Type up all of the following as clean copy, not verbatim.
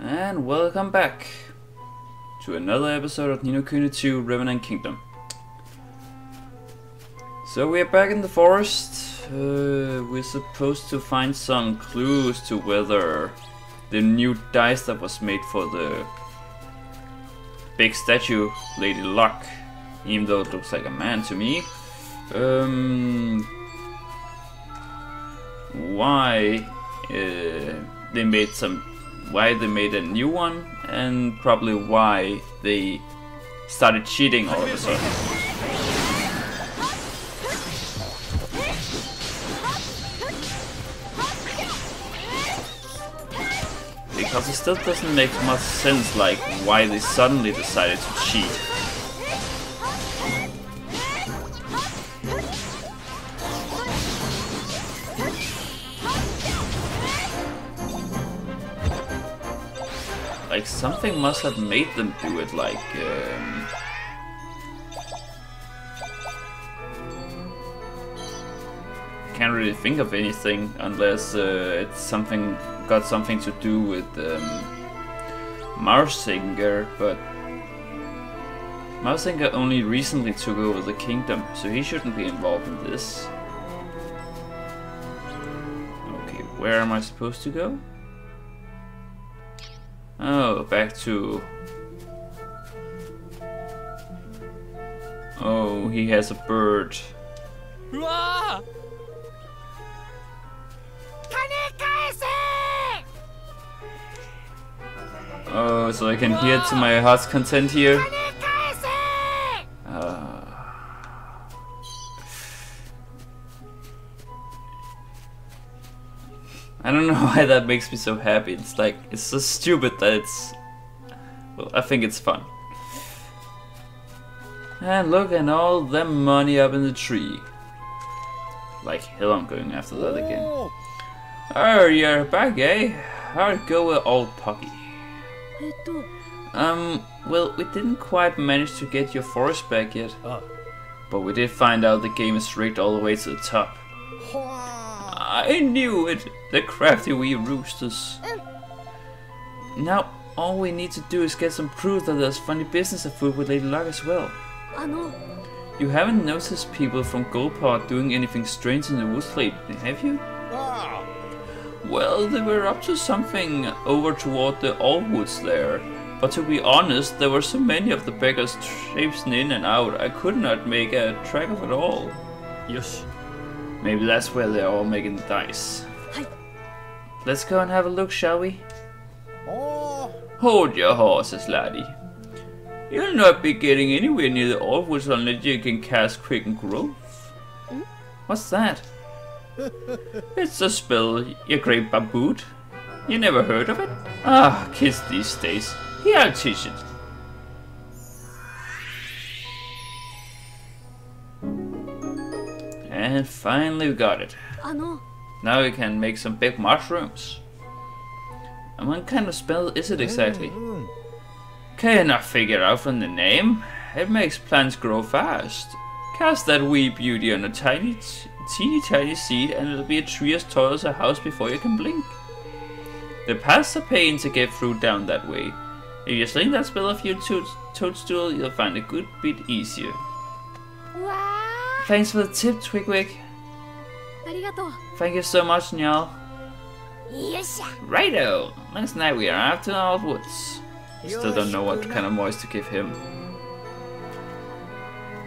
And welcome back to another episode of Kuni 2 Revenant Kingdom. So we are back in the forest. We're supposed to find some clues to whether the new dice that was made for the big statue, Lady Luck, even though it looks like a man to me, why they made a new one, and probably why they started cheating all of a sudden. Because it still doesn't make much sense, like why they suddenly decided to cheat. Like something must have made them do it, like can't really think of anything unless it's got something to do with Marsinger, but Marsinger only recently took over the kingdom, so he shouldn't be involved in this. Okay, where am I supposed to go? Oh, back to... Oh, he has a bird. Oh, so I can hear to my heart's content here. I don't know why that makes me so happy. It's like, it's so stupid that it's... Well, I think it's fun. And look at all the money up in the tree. Like hell, I'm going after that again. Oh, you're back, eh? How'd it go with old Pocky? Well, we didn't quite manage to get your forest back yet. But we did find out the game is rigged all the way to the top. I knew it! The crafty wee roosters. Now, all we need to do is get some proof that there's funny business afoot with Lady Luck as well. You haven't noticed people from Goldport doing anything strange in the woods lately, have you? Well, they were up to something over toward the old woods there. But to be honest, there were so many of the beggars traipsing in and out, I could not make a track of it all. Yes. Maybe that's where they're all making the dice. Let's go and have a look, shall we? Hold your horses, laddie. You'll not be getting anywhere near the old woods unless you can cast Quicken Growth. What's that? It's a spell, you great baboot. You never heard of it? Ah, kids these days. Here, I'll teach it. And finally we got it. Now we can make some big mushrooms. And what kind of spell is it exactly? Can you not figure out from the name? It makes plants grow fast. Cast that wee beauty on a teeny tiny seed and it'll be a tree as tall as a house before you can blink. The paths are pain to get through down that way. If you sling that spell off your toadstool, you'll find a good bit easier. Thanks for the tip, Twigwig. Thank you so much, Njal. Righto! Next night we are after the old woods. Still don't know what kind of voice to give him.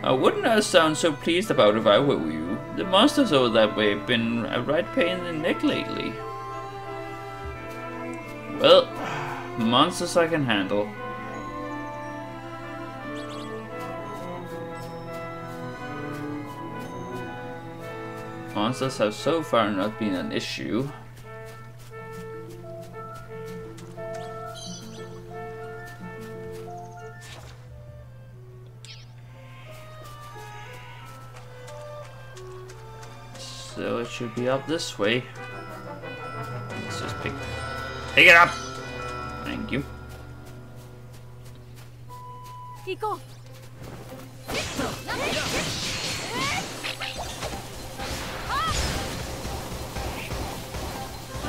I wouldn't have sound so pleased about if I were you. The monsters over that way have been a right pain in the neck lately. Well, monsters I can handle. Monsters have so far not been an issue. So it should be up this way. Let's just pick it up! Thank you.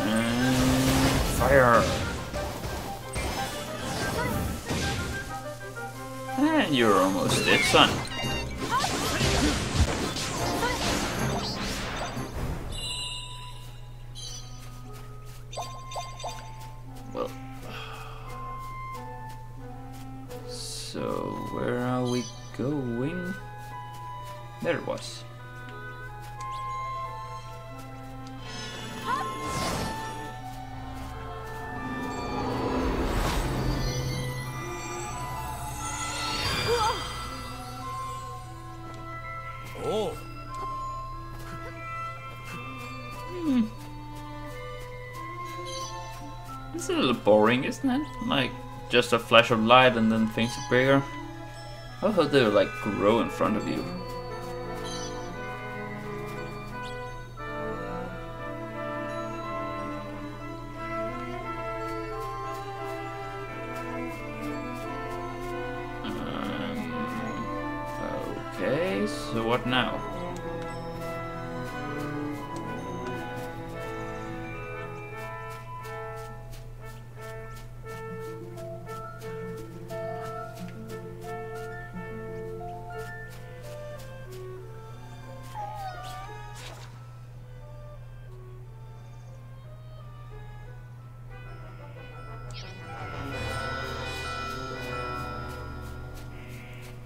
And fire! And you're almost dead, son. Well, so where are we going? There it was. It's a little boring, isn't it? Like, just a flash of light and then things are bigger. I hope they would, like, grow in front of you. Okay, so what now?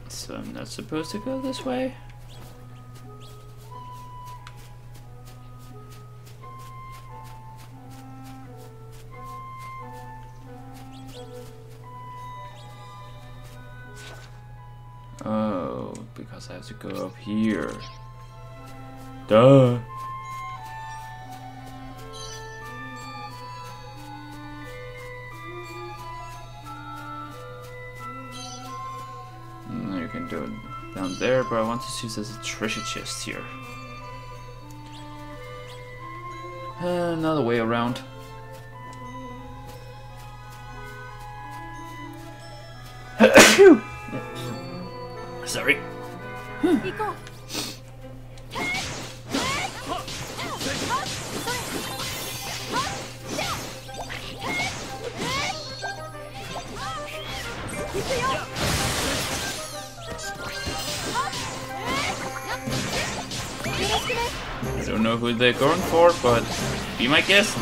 So I'm not supposed to go this way? Oh, because I have to go up here. Duh! You can do it down there, but I want to see if there's a treasure chest here. Another way around. Sorry. I don't know who they're going for, but be my guest.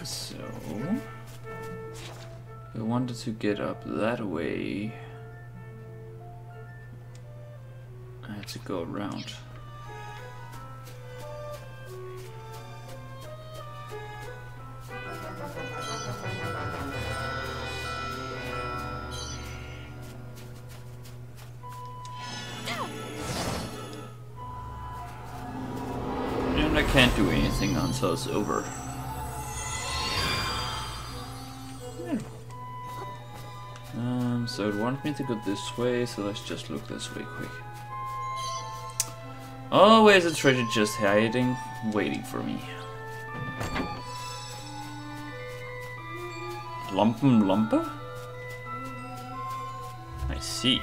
So, I wanted to get up that way. I had to go around. And I can't do anything until it's over. So it wants me to go this way, so let's just look this way quick. Always a treasure just hiding, waiting for me. Lumpen lumper? I see.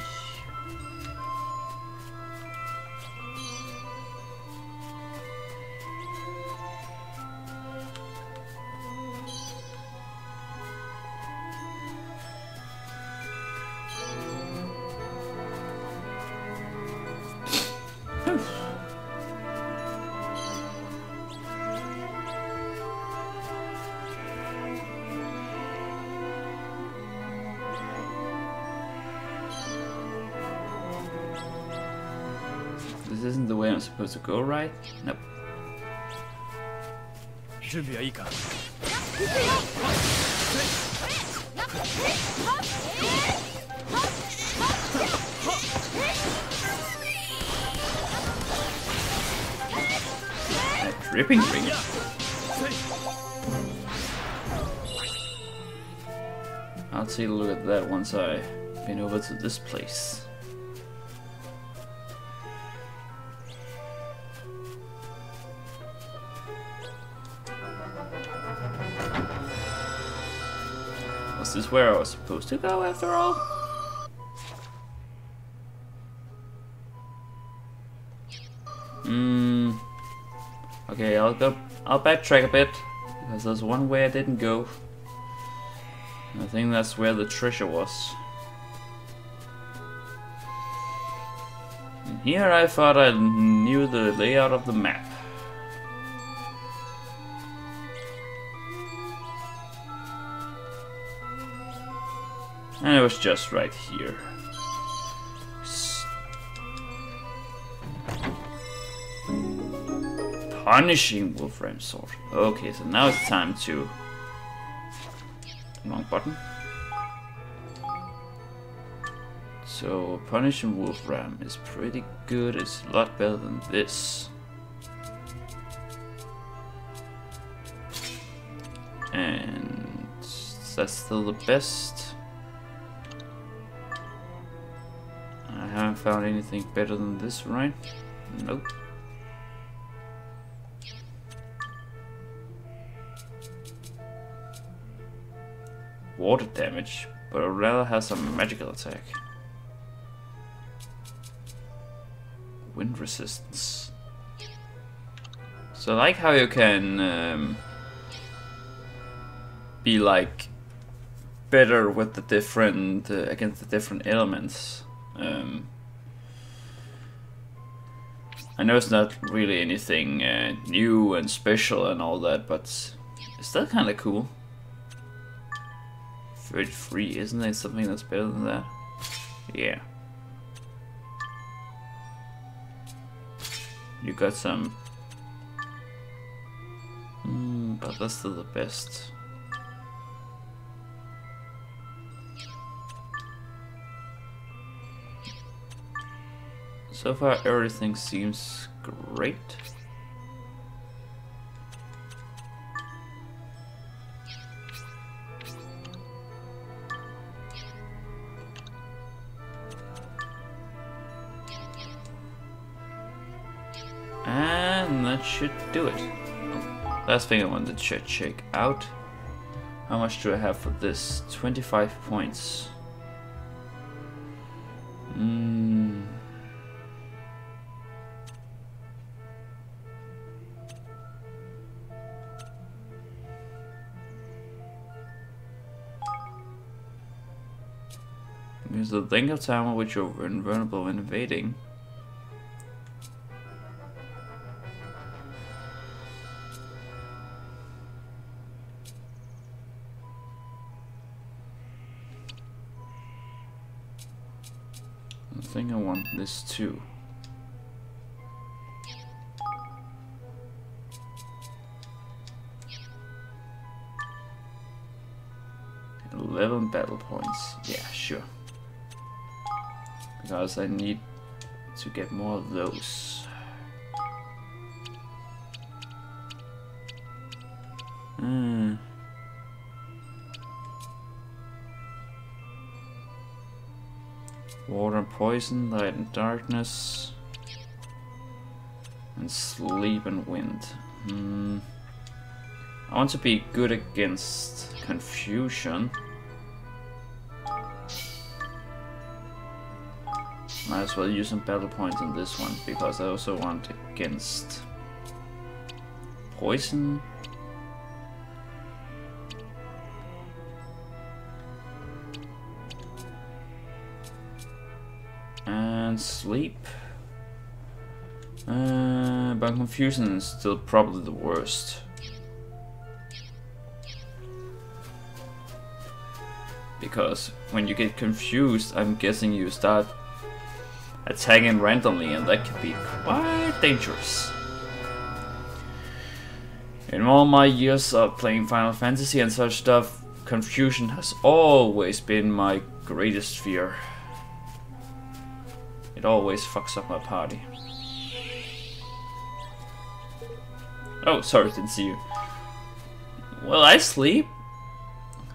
This isn't the way I'm supposed to go, right? Nope. A dripping ring. I'll take a look at that once I've been over to this place. this where I was supposed to go after all? Okay, I'll backtrack a bit, because there's one way I didn't go. And I think that's where the treasure was. And here I thought I knew the layout of the map. And it was just right here. Punishing Wolfram Sword. Okay, so now it's time to... Wrong button. So, Punishing Wolfram is pretty good. It's a lot better than this. And that's still the best. I haven't found anything better than this, right? Nope. Water damage, but I'd rather have some magical attack. Wind resistance. So I like how you can be like better with the different against the different elements. I know it's not really anything new and special and all that, but it's still kind of cool. 33, isn't there something that's better than that? Yeah. You got some... but that's still the best. So far everything seems great. And that should do it. Oh, last thing I wanted to check out. How much do I have for this? 25 points. Use the length of time on which you're invulnerable when invading. I think I want this too. $11 battle points. Yeah, sure. Because I need to get more of those. Water and poison, light and darkness, and sleep and wind. I want to be good against confusion. Might as well use some battle points on this one, because I also want against poison. And sleep. But confusion is still probably the worst. Because when you get confused, I'm guessing you start attacking randomly, and that can be quite dangerous. In all my years of playing Final Fantasy and such stuff, confusion has always been my greatest fear. It always fucks up my party. Oh, sorry, didn't see you. Well, I sleep.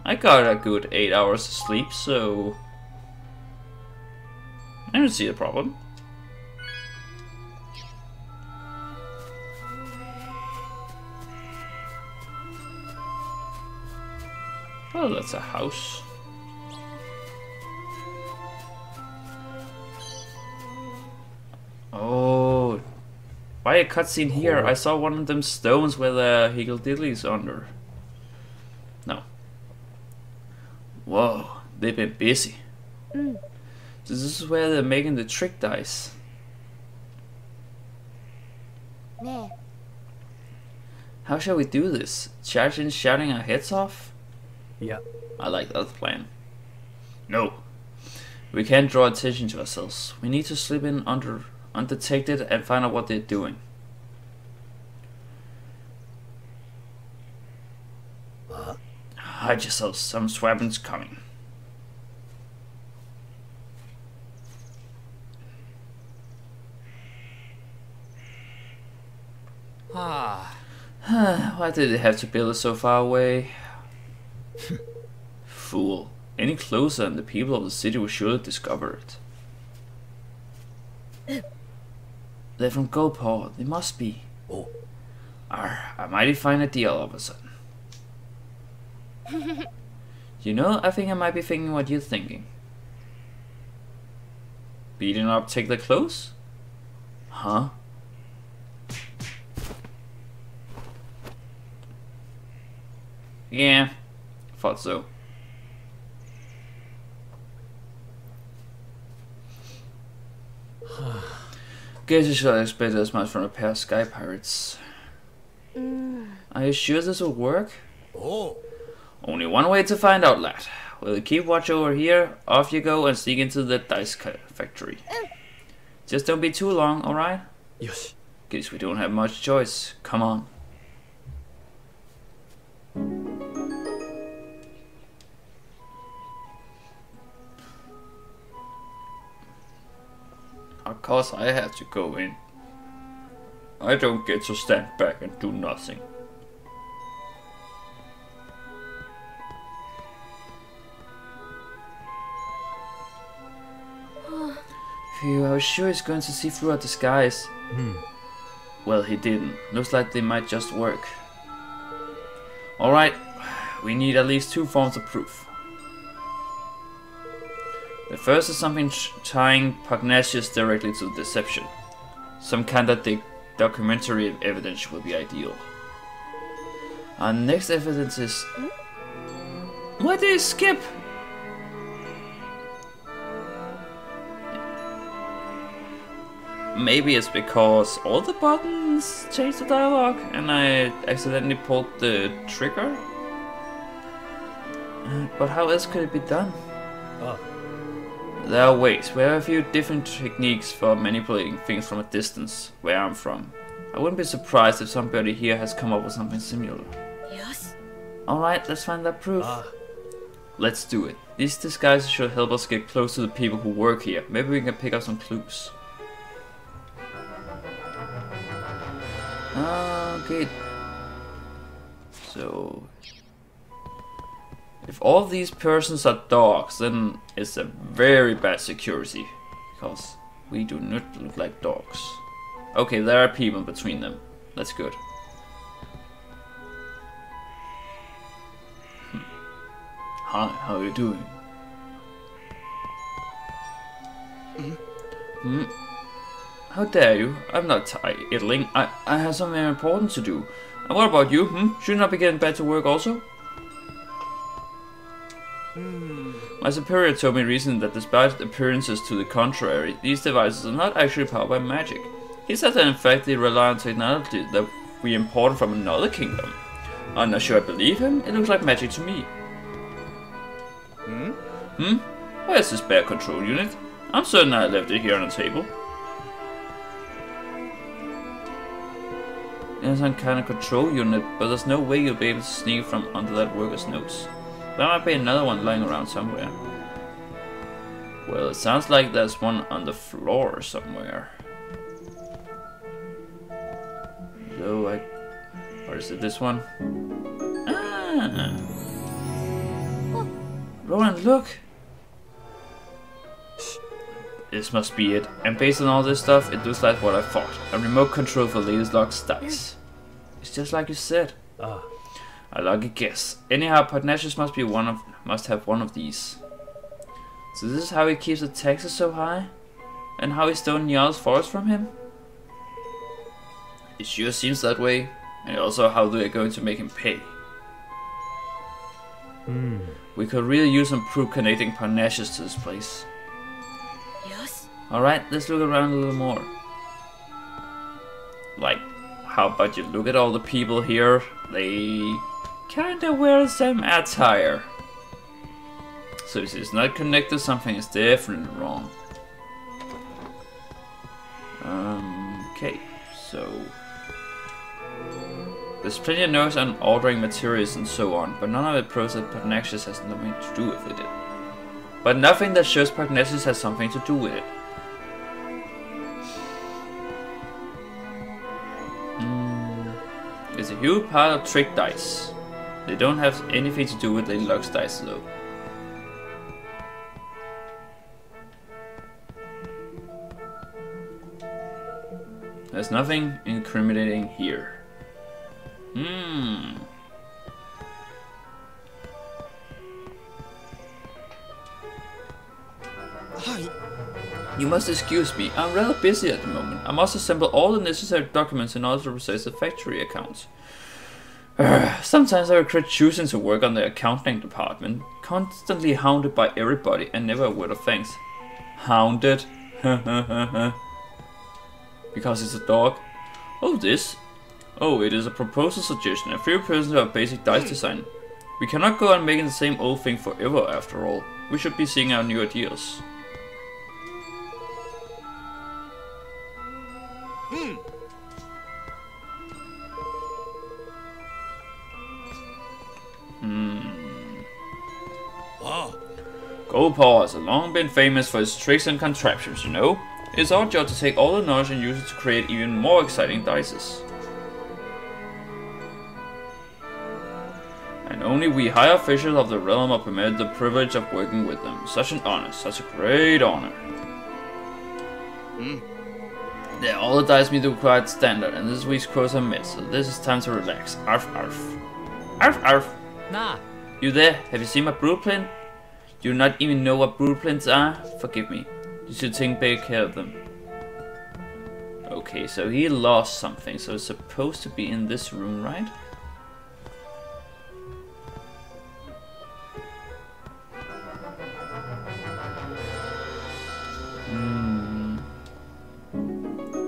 I got a good 8 hours of sleep, so I don't see a problem. Oh, that's a house. Why a cutscene here? I saw one of them stones where the higglediddly's under. No. Whoa, they've been busy. So this is where they're making the trick dice. How shall we do this? Charge in shouting our heads off? Yeah. I like that plan. No. We can't draw attention to ourselves. We need to slip in undetected and find out what they're doing. Hide yourselves, some swabbing's coming. Why did they have to build it so far away? Fool. Any closer and the people of the city will surely discover it. They're from Gopal. They must be. Oh. A mighty fine idea all of a sudden. You know, I think I might be thinking what you're thinking. Beating up, take their clothes? Huh? Yeah, thought so. Guess you should expect as much from a pair of sky pirates. Are you sure this will work? Oh. Only one way to find out, lad. We'll keep watch over here, off you go and sneak into the dice factory. Just don't be too long, alright? Yes. Guess we don't have much choice. Come on. Of course I have to go in. I don't get to stand back and do nothing. Phew, I was sure he's going to see through our disguise. Well, he didn't. Looks like they might just work. Alright, we need at least two forms of proof. The first is something tying Pugnacious directly to deception. Some kind of documentary evidence would be ideal. Our next evidence is... Why did it skip? Maybe it's because all the buttons changed the dialogue and I accidentally pulled the trigger? But how else could it be done? There are ways. We have a few different techniques for manipulating things from a distance, where I'm from. I wouldn't be surprised if somebody here has come up with something similar. Yes. Alright, let's find that proof. Let's do it. These disguises should help us get close to the people who work here. Maybe we can pick up some clues. Okay. So... if all these persons are dogs, then it's a very bad security. Because we do not look like dogs. Okay, there are people between them. That's good. Hi, how are you doing? How dare you? I'm not idling. I have something important to do. And what about you? Shouldn't I be getting back to work also? My superior told me recently that despite appearances to the contrary, these devices are not actually powered by magic. He said that in fact they rely on technology that we import from another kingdom. I'm not sure I believe him. It looks like magic to me. Where's the spare control unit? I'm certain I left it here on the table. There's some kind of control unit, but there's no way you'll be able to sneak from under that worker's nose. There might be another one lying around somewhere. Well, it sounds like there's one on the floor somewhere. So or is it this one? Ah! Roland, look! This must be it. And based on all this stuff, it looks like what I thought. A remote control for latest lock's dice. It's just like you said. A lucky guess. Anyhow, Pugnacious must have one of these. So this is how he keeps the taxes so high? And how he stole Niall's forest from him? It sure seems that way. And also how they are going to make him pay. We could really use some proof connecting Parnassus to this place. Yes. Alright, let's look around a little more. Like, how about you look at all the people here? They kinda wear the same attire. So if it's not connected, something is definitely wrong. Okay, so there's plenty of notes on ordering materials and so on, but none of it proves that Parnassus has nothing to do with it. But nothing that shows Parnassus has something to do with it. It's a huge pile of trick dice. They don't have anything to do with the Lux dice though. There's nothing incriminating here. You must excuse me, I'm rather busy at the moment. I must assemble all the necessary documents in order to process the factory accounts. Sometimes I regret choosing to work on the accounting department, constantly hounded by everybody and never a word of thanks. Hounded? Because it's a dog? Oh, this? Oh, it is a proposal suggestion, a few persons of basic dice design. We cannot go on making the same old thing forever after all. We should be seeing out new ideas. Goldpaw has long been famous for his tricks and contraptions, you know. It's our job to take all the knowledge and use it to create even more exciting dices. And only we high officials of the realm are permitted the privilege of working with them. Such an honor, such a great honor. Yeah, all the dice meet the required standard, and this week's quotas are met, so this is time to relax. Arf arf. Arf arf. Nah. You there? Have you seen my blueprint? Do you not even know what blueprints are? Forgive me. You should take better care of them. Okay, so he lost something, so it's supposed to be in this room, right?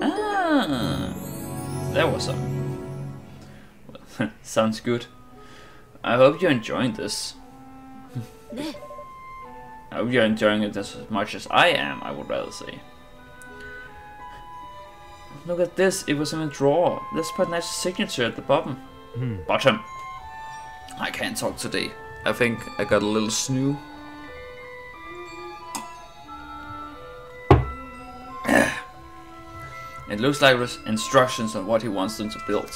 Ah, there was some. Sounds good. I hope you're enjoying this. I hope you're enjoying it as much as I am, I would rather say. Look at this, it was in a drawer. Let's put Nash's signature at the bottom. Bottom. I can't talk today. I think I got a little snoo. It looks like instructions on what he wants them to build.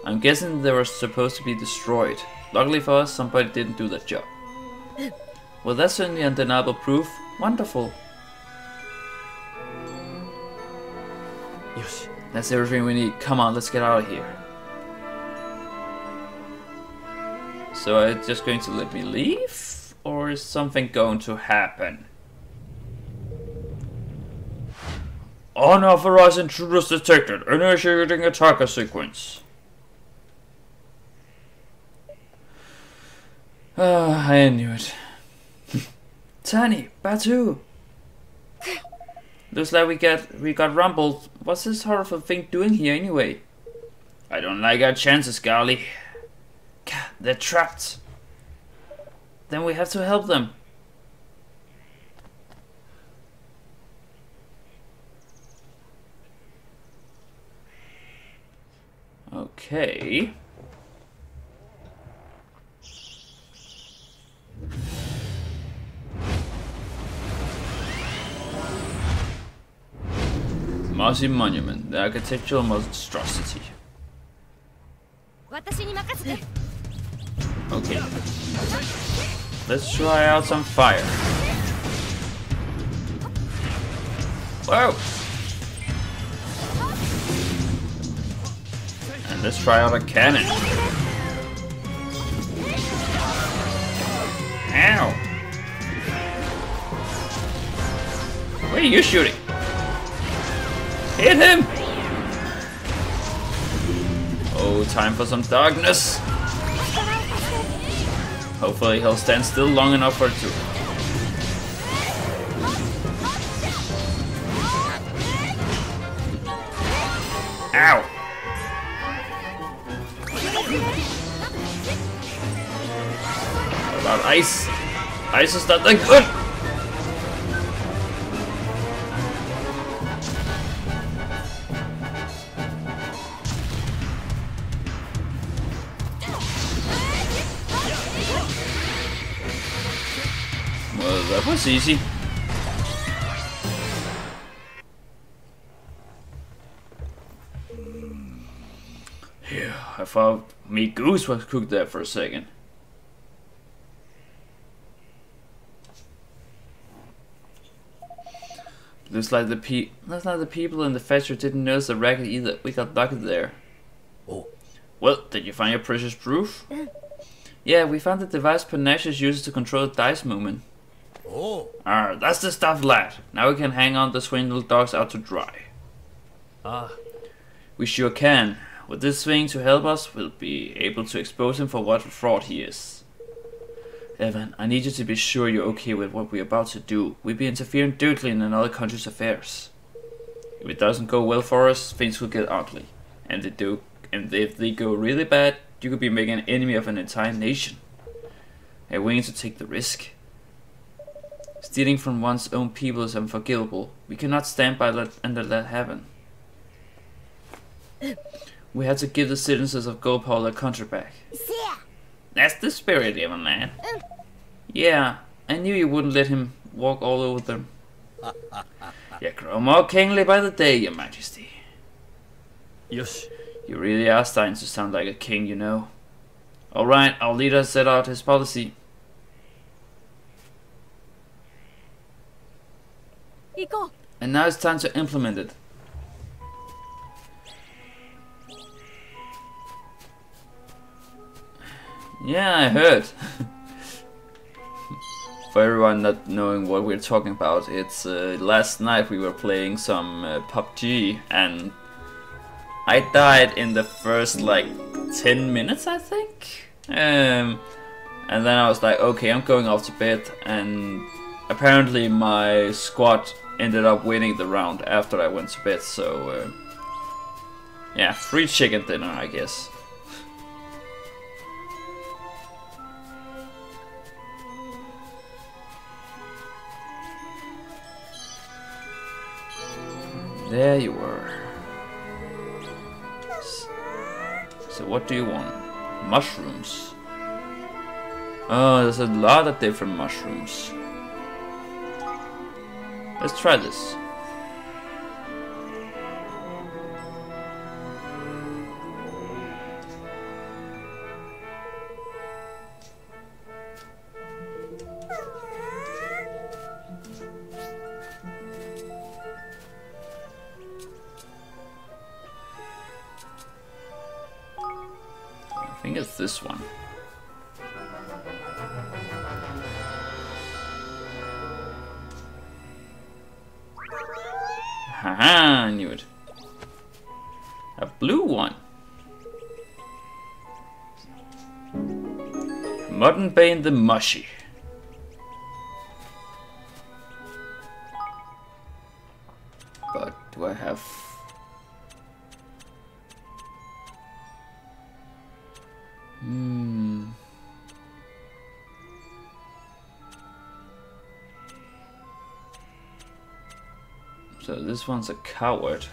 I'm guessing they were supposed to be destroyed. Luckily for us, somebody didn't do that job. Well, that's certainly undeniable proof. Wonderful. Yosh. That's everything we need. Come on, let's get out of here. So are you just going to let me leave? Or is something going to happen? Unauthorized intruders detected. Initiating attacker sequence. I knew it. Tani, Batu. Looks like we got rumbled. What's this horrible thing doing here anyway? I don't like our chances, Garly. They're trapped. Then we have to help them. Okay. Mossy Monument, the architectural monstrosity. Okay. Let's try out some fire. Whoa! And let's try out a cannon. Ow! Where are you shooting? Hit him! Oh, time for some darkness. Hopefully he'll stand still long enough for it to... Ow! What about ice? Ice is not that good! Well, that was easy. Yeah, I thought meat goose was cooked there for a second. Looks like the people in the factory didn't notice the racket either. We got lucky there. Oh. Well, did you find your precious proof? Yeah, we found the device Panache uses to control the dice movement. Oh. That's the stuff, lad. Now we can hang on the swindle dogs out to dry. We sure can. With this thing to help us, we'll be able to expose him for what fraud he is. Evan, I need you to be sure you're okay with what we're about to do. We'll be interfering directly in another country's affairs. If it doesn't go well for us, things will get ugly. And if they go really bad, you could be making an enemy of an entire nation. Are you willing to take the risk? Stealing from one's own people is unforgivable. We cannot stand by and let that happen. We had to give the citizens of Goldpaw their country back. That's the spirit, even man. Yeah, I knew you wouldn't let him walk all over them. You grow more kingly by the day, your majesty. Yes. You really are starting to sound like a king, you know. Alright, our leader set out his policy. And now it's time to implement it. Yeah, I heard. For everyone not knowing what we're talking about, it's last night we were playing some PUBG and I died in the first like 10 minutes, I think. And then I was like, okay, I'm going off to bed, and apparently my squad ended up winning the round after I went to bed, so yeah, free chicken dinner, I guess. There you were. So what do you want? Mushrooms. Oh, there's a lot of different mushrooms. Let's try this. I think it's this one. Haha, I knew it. A blue one. Modern Bane the Mushy. But do I have... So this one's a coward.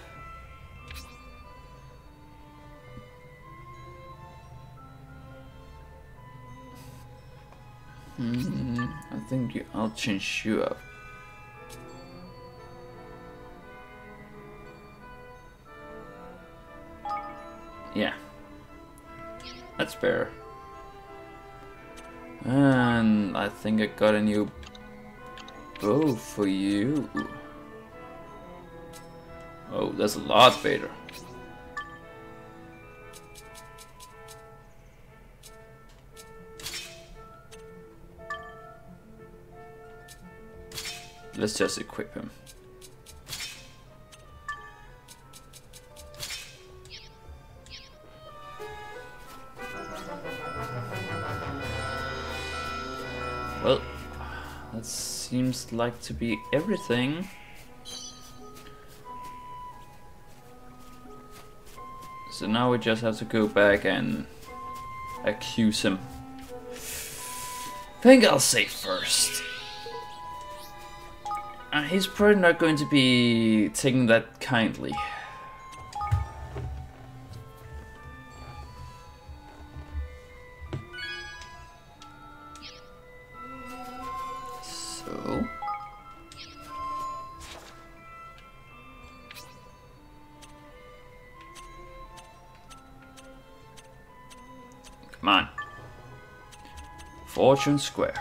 I think I'll change you up. Yeah, that's better. And I think I got a new bow for you. Oh, that's a lot better. Let's just equip him. seems like to be everything. So now we just have to go back and accuse him. Think I'll say first. He's probably not going to be taking that kindly. So... come on. Fortune Square.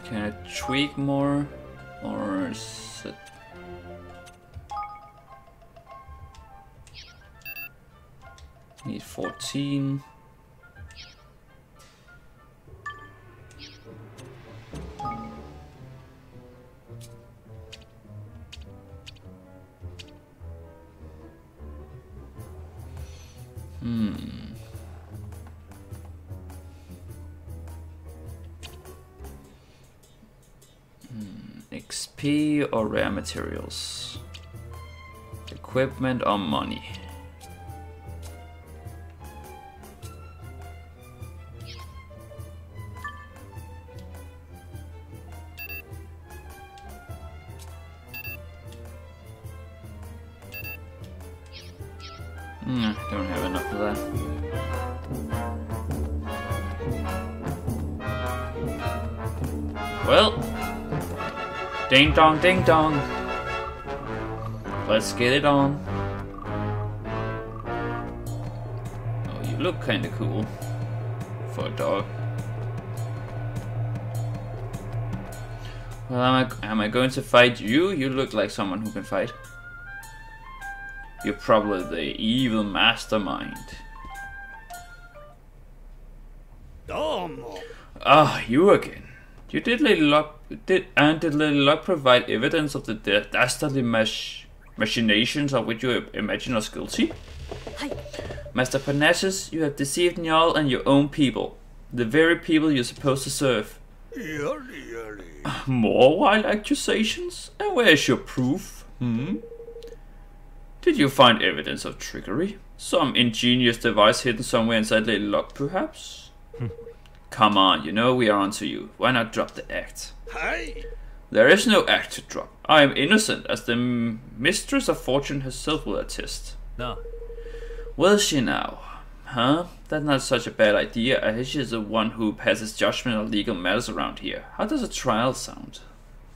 Can I tweak more, or is it... need 14. XP or rare materials? Equipment or money? Don't have enough of that. Well, ding dong, ding dong. Let's get it on. Oh, you look kinda cool for a dog. Well, am I going to fight you? You look like someone who can fight. You're probably the evil mastermind. Ah, you again. You did Lady Luck did Lady Luck provide evidence of the dastardly machinations of which you imagine us guilty? Hi. Master Parnassus, you have deceived Njal and your own people, the very people you're supposed to serve. More wild accusations? And where's your proof? Did you find evidence of trickery? Some ingenious device hidden somewhere inside Lady Luck, perhaps? Come on, you know we are onto you. Why not drop the act? Hi. There is no act to drop. I am innocent, as the Mistress of Fortune herself will attest. No. Will she now? Huh? That's not such a bad idea, as she is the one who passes judgment on legal matters around here. How does a trial sound?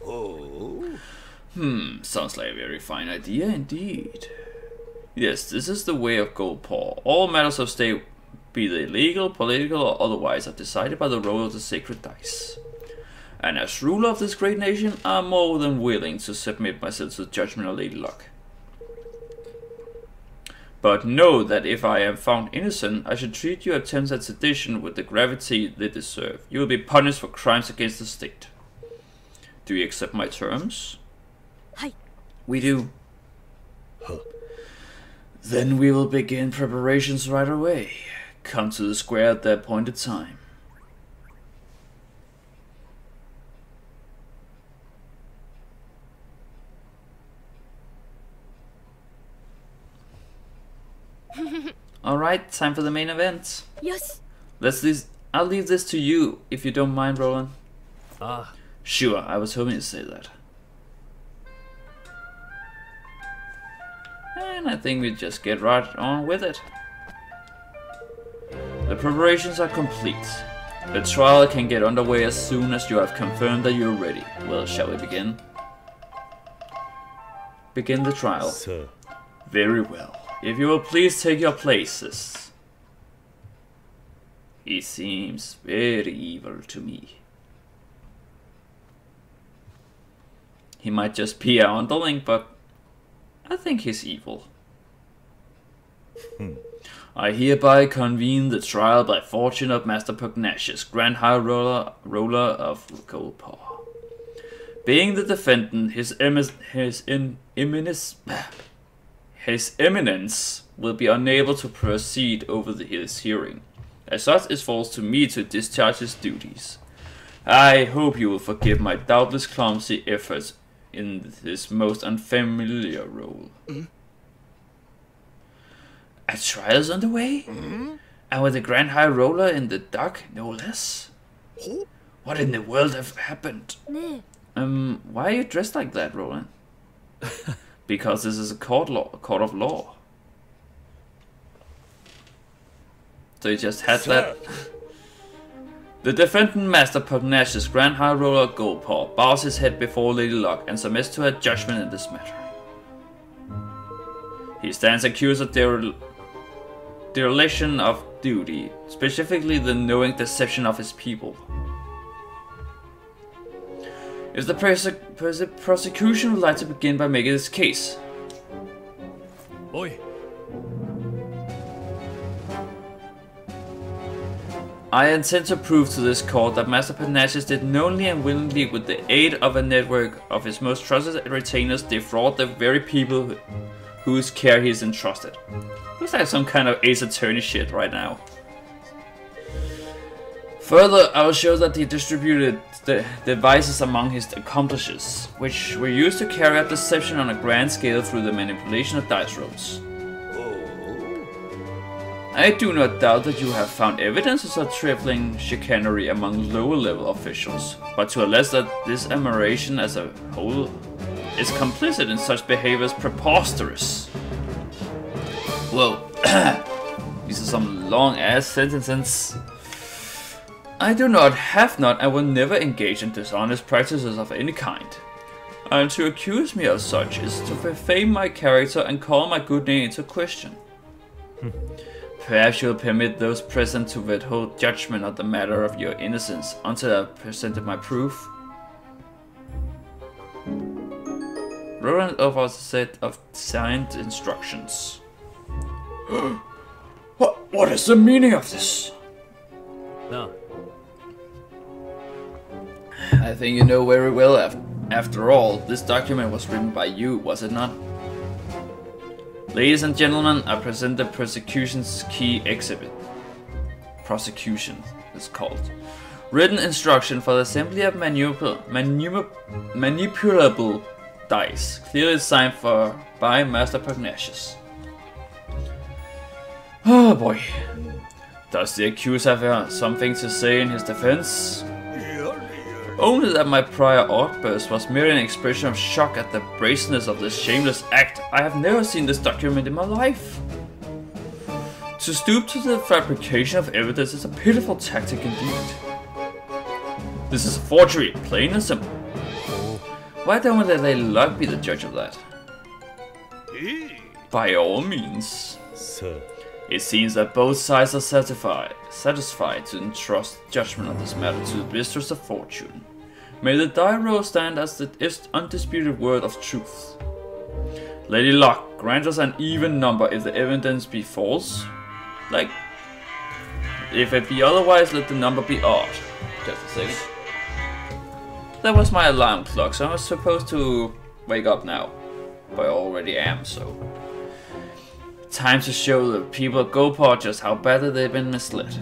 Oh. Sounds like a very fine idea indeed. Yes, this is the way of Goldpaw. All matters of state, be they legal, political, or otherwise, are decided by the roll of the sacred dice. And as ruler of this great nation, I am more than willing to submit myself to the judgment of Lady Luck. But know that if I am found innocent, I should treat your attempts at sedition with the gravity they deserve. You will be punished for crimes against the state. Do you accept my terms? Hi. We do. Then we will begin preparations right away. Come to the square at the appointed time. Alright, time for the main event. Yes. I'll leave this to you, if you don't mind, Roland. Ah. Sure, I was hoping to say that. And I think we just get right on with it. The preparations are complete. The trial can get underway as soon as you have confirmed that you're ready. Well, shall we begin? Begin the trial. Sir. Very well. If you will please take your places. He seems very evil to me. He might just be our underling, but I think he's evil. I hereby convene the trial by fortune of Master Pugnacious, Grand High Roller of Goldpaw. Being the defendant, his eminence will be unable to proceed over his hearing. As such, it falls to me to discharge his duties. I hope you will forgive my doubtless clumsy efforts in this most unfamiliar role. A trial's underway? And with the Grand High Roller in the dock, no less? What in the world have happened? Why are you dressed like that, Roland? Because this is a court of law. So you just had that. The defendant, Master Pugnacious, Grand High Roller Goldpaw, bows his head before Lady Luck and submits to her judgment in this matter. He stands accused of dereliction of duty, specifically the knowing deception of his people. If the prosecution would like to begin by making this case. Oi. I intend to prove to this court that Master Pugnacious did knowingly and willingly, with the aid of a network of his most trusted retainers, defraud the very people whose care he is entrusted. Looks like some kind of Ace Attorney shit right now. Further, I will show that he distributed the devices among his accomplices, which were used to carry out deception on a grand scale through the manipulation of dice rolls. I do not doubt that you have found evidence of such trifling chicanery among lower-level officials, but to allege that this admiration as a whole is complicit in such behavior is preposterous. Whoa, these are some long-ass sentences. I do not, have not, and will never engage in dishonest practices of any kind. And to accuse me of such is to defame my character and call my good name into question. Perhaps you'll permit those present to withhold judgment on the matter of your innocence until I've presented my proof. Roland offers a set of signed instructions. What is the meaning of this? No. I think you know very well. After all, this document was written by you, was it not? Ladies and gentlemen, I present the prosecution's key exhibit. Prosecution is called. Written instruction for the assembly of manipulable dice, clearly signed by Master Pugnacious. Oh boy. Does the accused have something to say in his defense? Only that my prior outburst was merely an expression of shock at the brazeness of this shameless act. I have never seen this document in my life. To stoop to the fabrication of evidence is a pitiful tactic indeed. This is a forgery, plain and simple. Why don't we let Luck be the judge of that? By all means. Sir. It seems that both sides are satisfied to entrust judgment on this matter to the mistress of fortune. May the die roll stand as the undisputed word of truth. Lady Luck, grant us an even number if the evidence be false. Like, if it be otherwise, let the number be odd. Just a second. That was my alarm clock, so I was supposed to wake up now. But I already am, so... Time to show the people of Goldpaw just how badly they've been misled.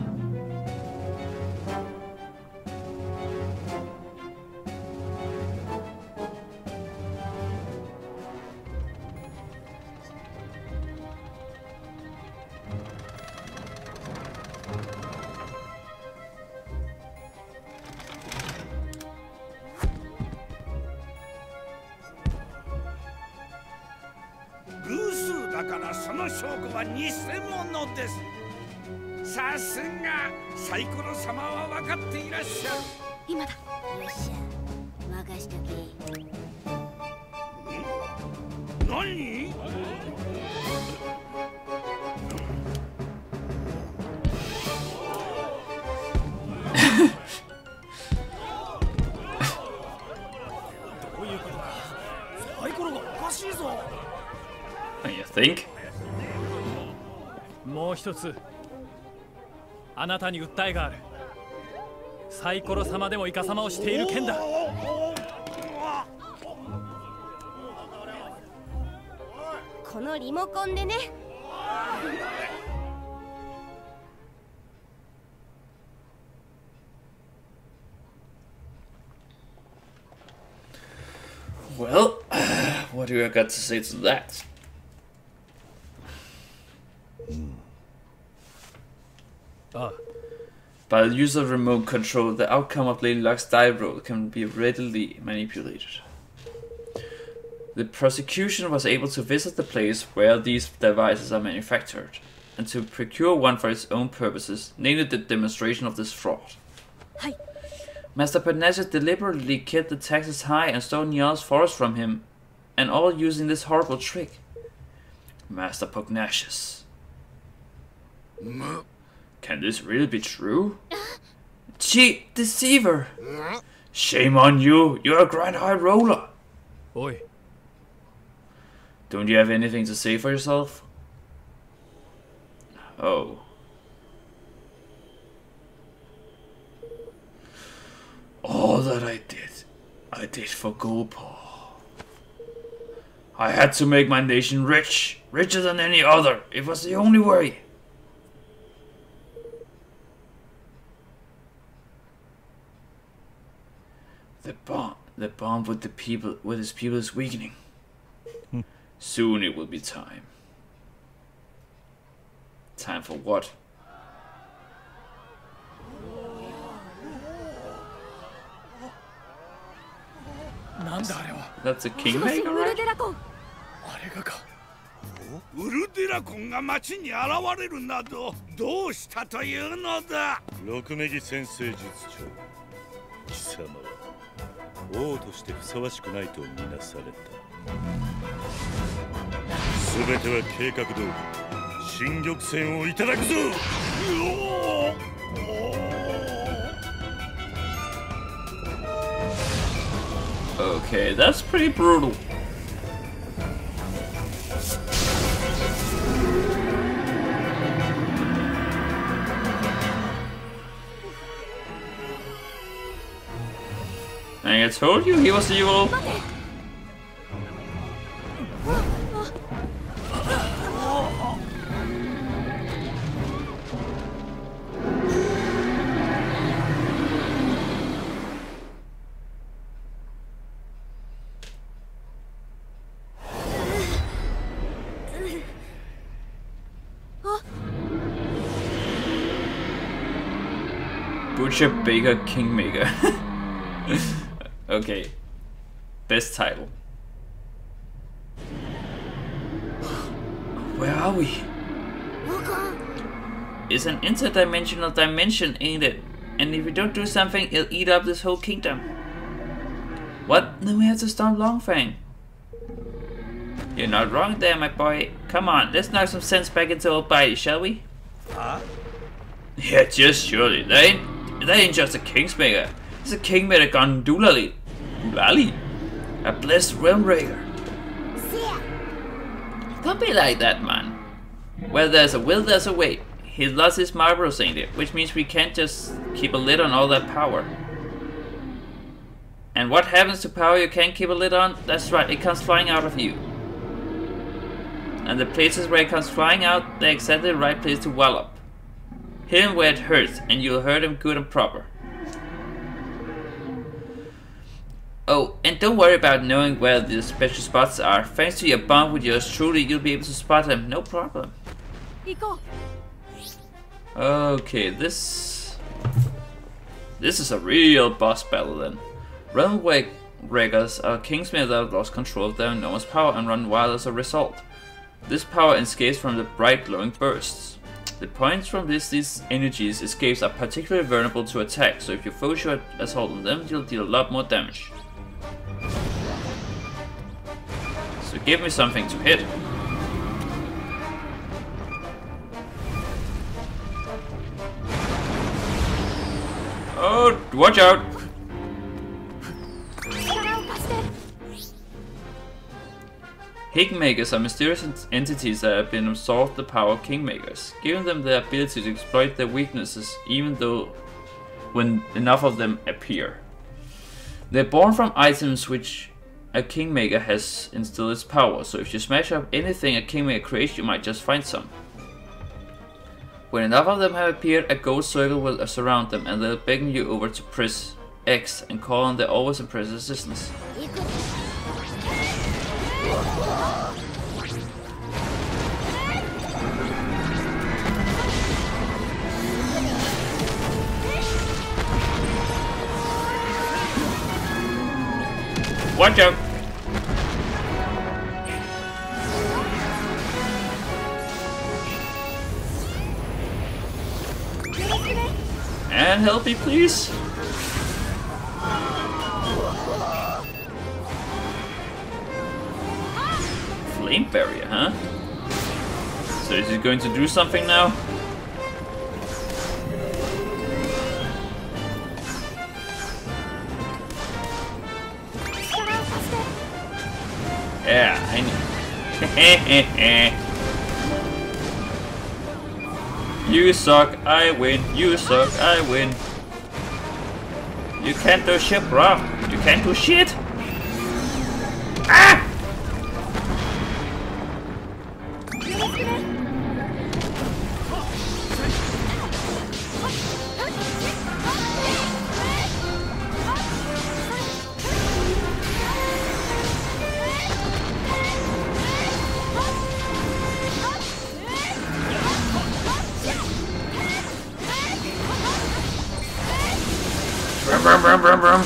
You think? もう一つあなたに訴えがある。サイコロ様でもイカ様をしている件だ。このリモコンでね。Well, what do I got to say to that? By the use of remote control, the outcome of Lady Luck's die roll can be readily manipulated. The prosecution was able to visit the place where these devices are manufactured, and to procure one for its own purposes, namely the demonstration of this fraud. Hi. Master Pugnacious deliberately killed the taxes high and stole Niall's forest from him, and all using this horrible trick. Master Pugnacious. Can this really be true? Cheat, deceiver! Shame on you! You're a Grand High Roller! Oi. Don't you have anything to say for yourself? Oh. All that I did for Gulpaw. I had to make my nation rich, richer than any other. It was the only way. The bond with his people is weakening. Soon it will be time. Time for what? That's a kingmaker, right? ウルデラコンが町に現れるなどどうしたというのだ。六目木先生術長、貴様は王としてふさわしくないとみなされた。すべては計画通り新玉泉をいただくぞ。Okay, that's pretty brutal. I told you he was evil. Butcher, Baker, Kingmaker. Okay. Best title. Where are we? It's an interdimensional dimension, ain't it? And if we don't do something, it'll eat up this whole kingdom. What? Then we have to stop Longfang. You're not wrong there, my boy. Come on, let's knock some sense back into old body, shall we? Huh? Yeah, just surely. That ain't just a Kingsmaker. It's a Kingmaker gone doolally. A blessed realm breaker. Don't be like that, man. Where there's a will, there's a way. He lost his marbles, ain't it? Which means we can't just keep a lid on all that power. And what happens to power you can't keep a lid on? That's right, it comes flying out of you. And the places where it comes flying out, they're exactly the right place to wallop. Hit him where it hurts, and you'll hurt him good and proper. Oh, and don't worry about knowing where the special spots are. Thanks to your bond with yours truly, you'll be able to spot them, no problem. Okay, this is a real boss battle then. Realm Breakers are Kingsmen that have lost control of their enormous power and run wild as a result. This power escapes from the bright glowing bursts. The points from these energies escapes are particularly vulnerable to attack, so if your foe should assault on them, you'll deal a lot more damage. So give me something to hit. Oh, watch out! Kingmakers are mysterious entities that have been absorbed the power of Kingmakers, giving them the ability to exploit their weaknesses even though when enough of them appear. They're born from items which a Kingmaker has instilled its power, so if you smash up anything a Kingmaker creates, you might just find some. When enough of them have appeared, a gold circle will surround them and they'll beckon you over to press X and call on their always impressive assistance. Watch out! And help me, please! Flame barrier, huh? So is he going to do something now? Yeah, I know. You suck, I win. You suck, I win. You can't do shit, bro. You can't do shit. Ah! Brum, brum, brum, brum.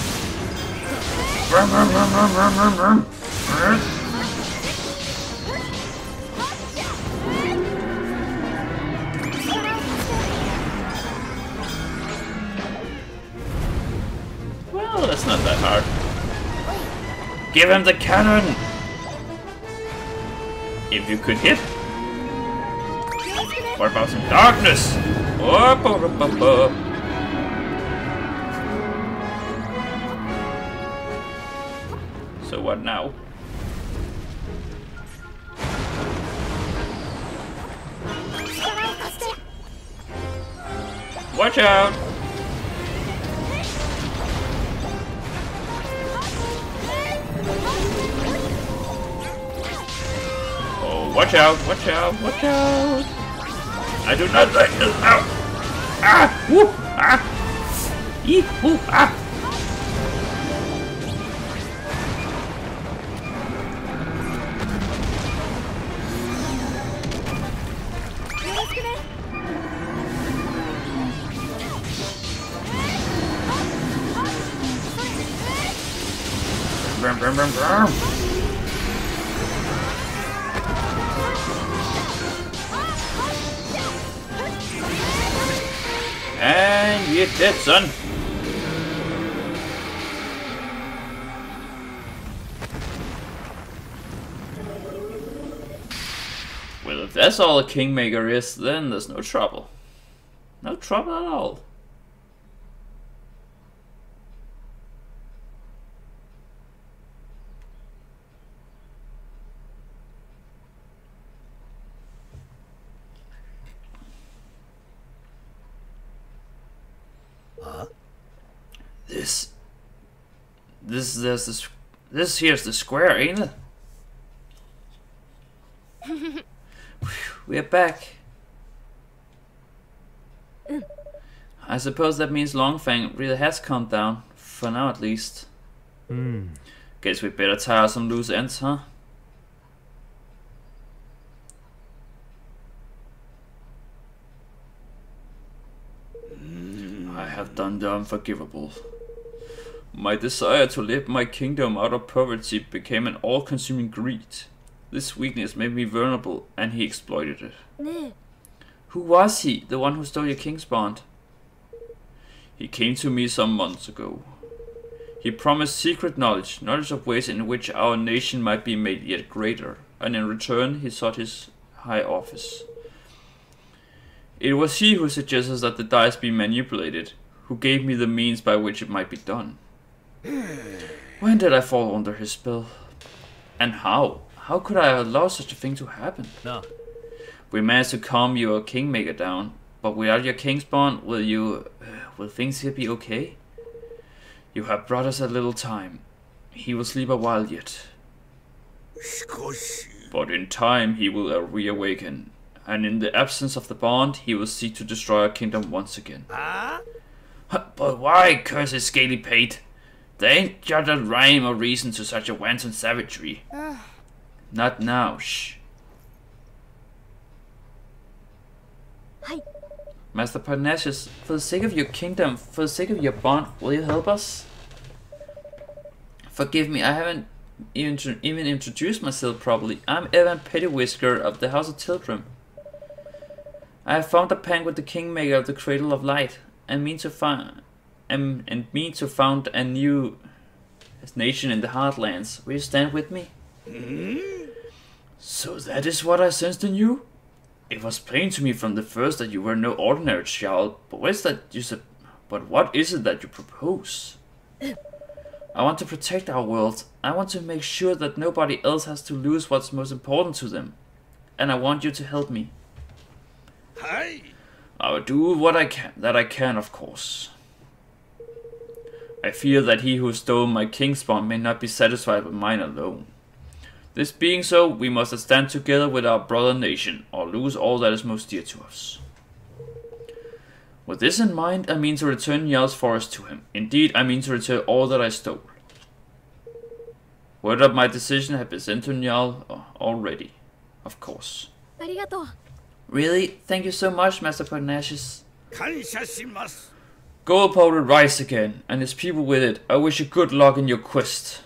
Brum, brum, brum, brum, brum, brum, brum. Well, that's not that hard. Give him the cannon! If you could hit. What about some darkness? Up, up, up, up, up. So what now? Watch out! Oh, watch out, watch out, watch out! I do not like this. Ow! Ah! Woo! Ah! Eee! Woo! Ah! Brum, brum, brum, brum. And you're dead, son. Well, if that's all a Kingmaker is, then there's no trouble. No trouble at all. This here's the square, ain't it? We're back. I suppose that means Longfang really has calmed down, for now at least. Guess we better tie some loose ends, huh? I have done the unforgivable. My desire to lift my kingdom out of poverty became an all-consuming greed. This weakness made me vulnerable, and he exploited it. Who was he, the one who stole your king's bond? He came to me some months ago. He promised secret knowledge, knowledge of ways in which our nation might be made yet greater, and in return he sought his high office. It was he who suggested that the dice be manipulated, who gave me the means by which it might be done. When did I fall under his spell? And how? How could I allow such a thing to happen? No. We managed to calm your Kingmaker down, but without your Kingspawn, will things here be okay? You have brought us a little time. He will sleep a while yet. But in time he will reawaken, and in the absence of the bond, he will seek to destroy our kingdom once again. But why, curse his scaly pate? There ain't just a rhyme or reason to such a wanton savagery. Not now, shh. Hi. Master Parnassus, for the sake of your kingdom, for the sake of your bond, will you help us? Forgive me, I haven't even introduced myself properly. I'm Evan Pettywhisker of the House of Tiltram. I have found a pact with the Kingmaker of the Cradle of Light, and mean to found a new nation in the Heartlands. Will you stand with me? So that is what I sensed in you? It was plain to me from the first that you were no ordinary child, but what is it that you propose? I want to protect our world. I want to make sure that nobody else has to lose what's most important to them. And I want you to help me. Hi. I will do what I can, of course. I fear that he who stole my Kingspawn may not be satisfied with mine alone. This being so, we must stand together with our brother nation, or lose all that is most dear to us. With this in mind, I mean to return Njal's forest to him. Indeed, I mean to return all that I stole. Word of my decision had been sent to Njal already, of course. Arigato. Really? Thank you so much, Master Parnassus. 感謝します。 Gold will rise again, and his people with it. I wish you good luck in your quest.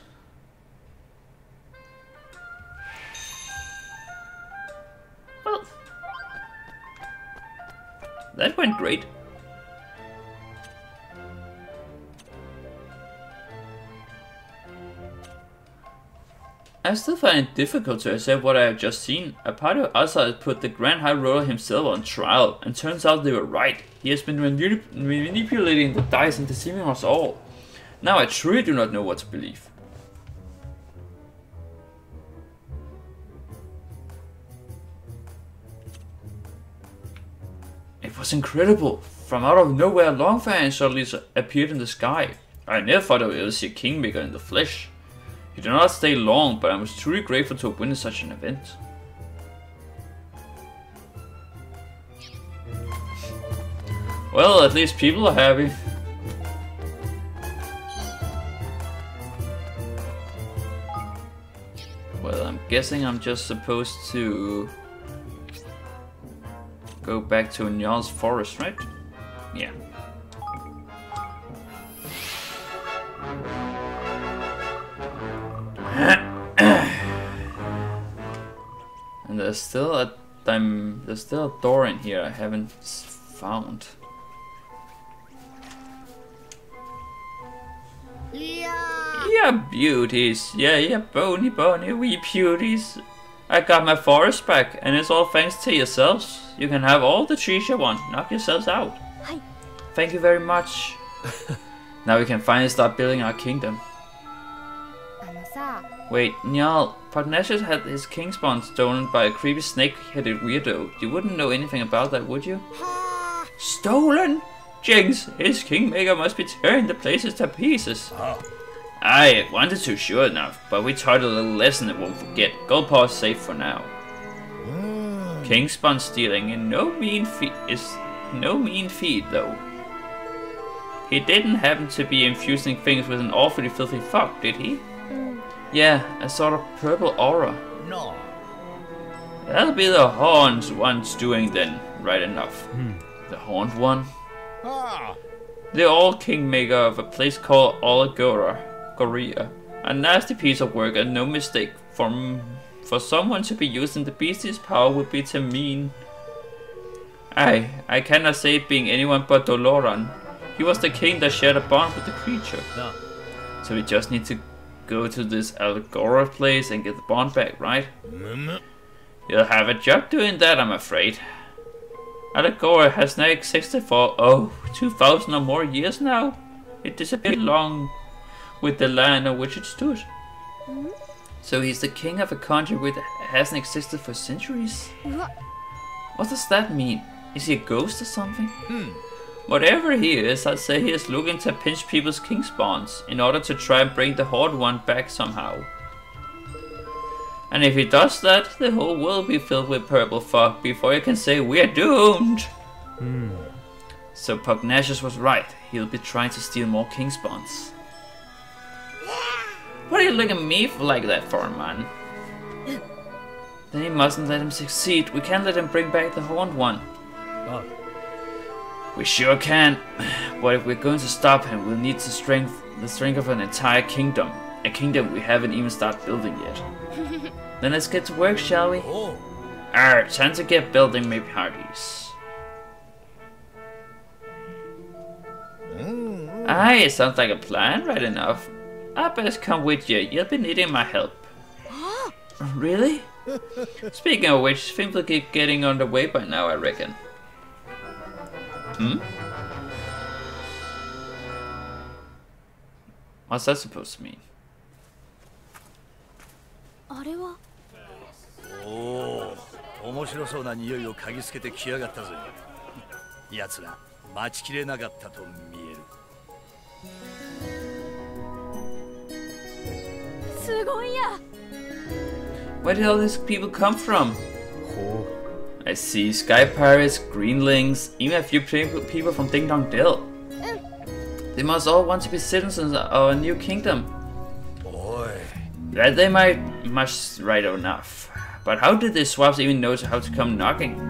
Well, that went great. I still find it difficult to accept what I have just seen. A party of outsiders put the Grand High Roller himself on trial, and turns out they were right. He has been manipulating the dice and deceiving us all. Now I truly do not know what to believe. It was incredible. From out of nowhere, Longfang suddenly appeared in the sky. I never thought I would ever see a Kingmaker in the flesh. He did not stay long, but I was truly grateful to have witnessed such an event. Well, at least people are happy. Well, I'm guessing I'm just supposed to go back to Njal's forest, right? Yeah. And there's still a door in here I haven't found. Yeah, beauties. Yeah, bony wee beauties. I got my forest back, and it's all thanks to yourselves. You can have all the trees you want. Knock yourselves out. Hi. Thank you very much. Now we can finally start building our kingdom. Wait, Njal, Parnassus had his Kingspawn stolen by a creepy snake-headed weirdo. You wouldn't know anything about that, would you? Stolen? Jinx, his Kingmaker must be tearing the places to pieces. I wanted to, sure enough, but we taught a little lesson it won't forget. Goldpaw is safe for now. Kingspawn stealing is no mean feat, though. He didn't happen to be infusing things with an awfully filthy fog, did he? Yeah, a sort of purple aura. No. That'll be the horned one's doing then, right enough. The horned one? The old Kingmaker of a place called Goria. A nasty piece of work and no mistake. For someone to be using the beastie's power would be to mean. I cannot say it being anyone but Doloran. He was the king that shared a bond with the creature. No. So we just need to go to this Goria place and get the bond back, right? You'll have a job doing that, I'm afraid. Goria has now existed for 2,000 or more years now. It disappeared along with the land on which it stood. So he's the king of a country which hasn't existed for centuries? What does that mean? Is he a ghost or something? Whatever he is, I'd say he is looking to pinch people's king spawns in order to try and bring the Horde One back somehow. And if he does that, the whole world will be filled with purple fog before you can say we're doomed. So Pugnacious was right. He'll be trying to steal more king spawns. What are you looking at me for like that for, man? Then he mustn't let him succeed. We can't let him bring back the Horned One. Oh. We sure can. But if we're going to stop him, we'll need the strength of an entire kingdom. A kingdom we haven't even started building yet. Then let's get to work, shall we? Time to get building my parties. Aye, it sounds like a plan, right enough. I best come with you. You'll be needing my help. Really? Speaking of which, things will keep getting underway by now, I reckon. What's that supposed to mean? あれはおお、面白そうな匂いを嗅ぎつけてきやがったぜ。奴ら待ちきれなかったと見える。すごいや。Where did all these people come from? I see sky pirates, greenlings, even a few people from Ding Dong Dell. They must all want to be citizens of our new kingdom. That they must right enough. But how did these swabs even know how to come knocking?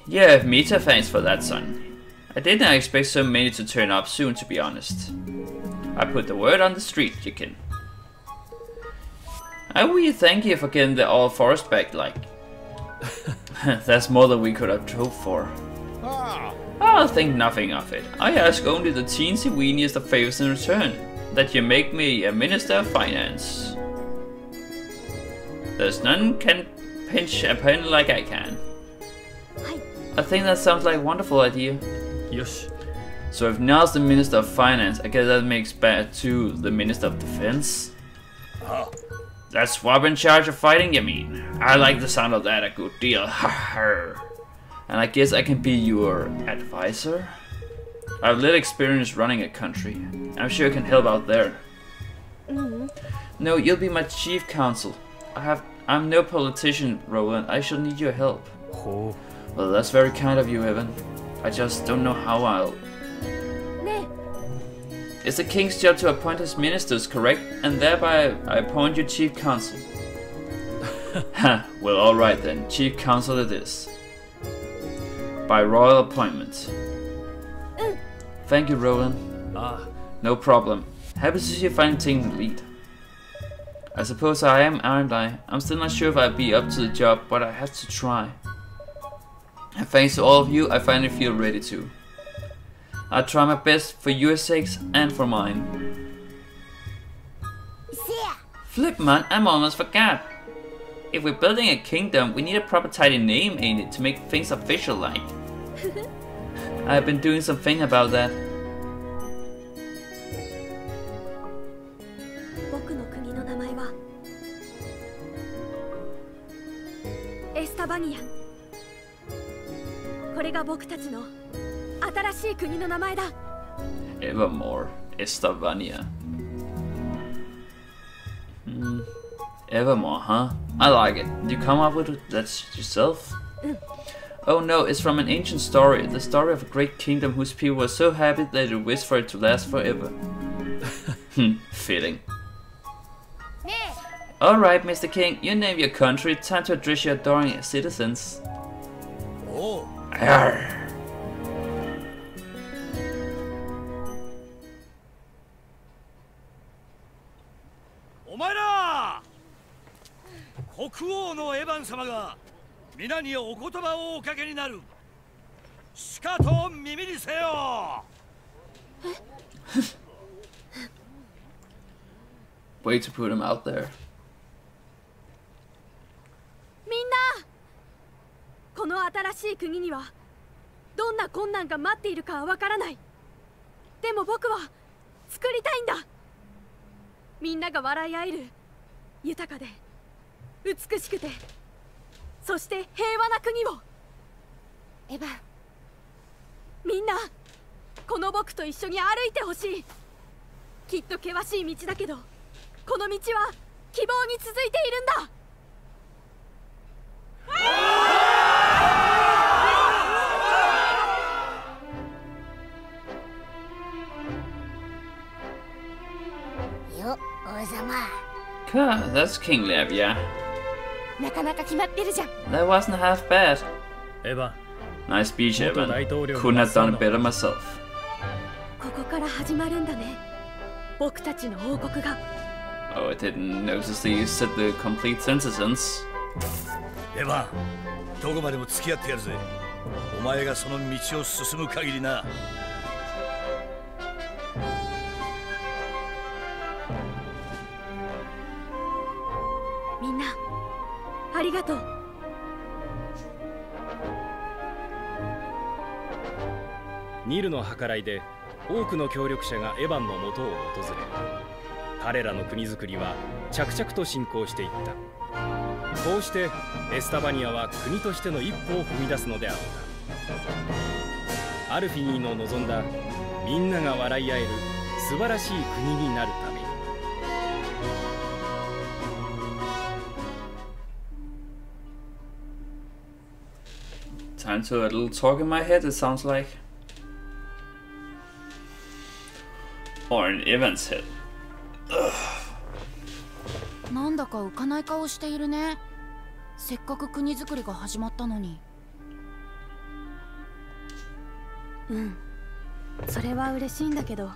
You have meter thanks for that, son. I didn't expect so many to turn up soon, to be honest. I put the word on the street, you can. I will thank you for getting the all forest back, like. That's more than we could have hoped for. I'll think nothing of it. I ask only the teensy weeniest of favors in return. That you make me a Minister of Finance. There's none can pinch a pen like I can. I think that sounds like a wonderful idea. Yes. So if Now's the Minister of Finance, I guess that makes Bad to the Minister of Defense. That's swab in charge of fighting, you mean? I like the sound of that a good deal. And I guess I can be your advisor? I have little experience running a country. I'm sure I can help out there. No, you'll be my chief counsel. I'm no politician, Roland. I shall need your help. Well, that's very kind of you, Evan. I just don't know how I'll... It's the king's job to appoint his ministers, correct? And thereby I appoint you chief counsel. Well, alright then. Chief counsel it is. By royal appointment. Thank you, Roland. No problem. Happy to see you finally taking the lead. I suppose I am, aren't I? I'm still not sure if I'll be up to the job, but I have to try. And thanks to all of you, I finally feel ready to. I'll try my best for your sakes and for mine. Flip man, I almost forgot. If we're building a kingdom, we need a proper tidy name, ain't it, to make things official like. I've been doing some thinking about that. Evermore, Estavania. Evermore, huh? I like it. Did you come up with that yourself? Oh no, it's from an ancient story. The story of a great kingdom whose people were so happy they would wish for it to last forever. Fitting. Alright, Mr. King, you name your country. Time to address your adoring citizens. Arr. お前ら国王のエヴァン様が皆にお言葉をおかけになる。しかと耳にせよ。Way to put him out there. みんな、この新しい国にはどんな困難が待っているかはわからない。でも僕は作りたいんだ。みんなが笑い合える豊かで美しくて、そして平和な国を。エヴァン、みんなこの僕と一緒に歩いてほしい。きっと険しい道だけど、この道は希望に続いているんだ。よ、王様。God, that's King Lev, yeah. なかなか決まってるじゃん。 That wasn't half bad. エヴァン、 Nice speech, Evan. Couldn't have done it better myself. ここから始まるんだね、僕たちの王国が。 Oh, I didn't notice that you said the complete sentences. エヴァン、どこまでも付き合ってやるぜ。お前がその道を進む限りな。みんなありがとう。ニルの計らいで多くの協力者がエヴァンの元を訪れ、彼らの国づくりは着々と進行していった。こうしてエスタバニアは国としての一歩を踏み出すのであった。アルフィニーの望んだみんなが笑い合える素晴らしい国になるために。Time to a little talk in my head, it sounds like. Or in Evan's head. なんだか浮かない顔しているね。せっかく国づくりが始まったのに。うん、それは嬉しいんだけど、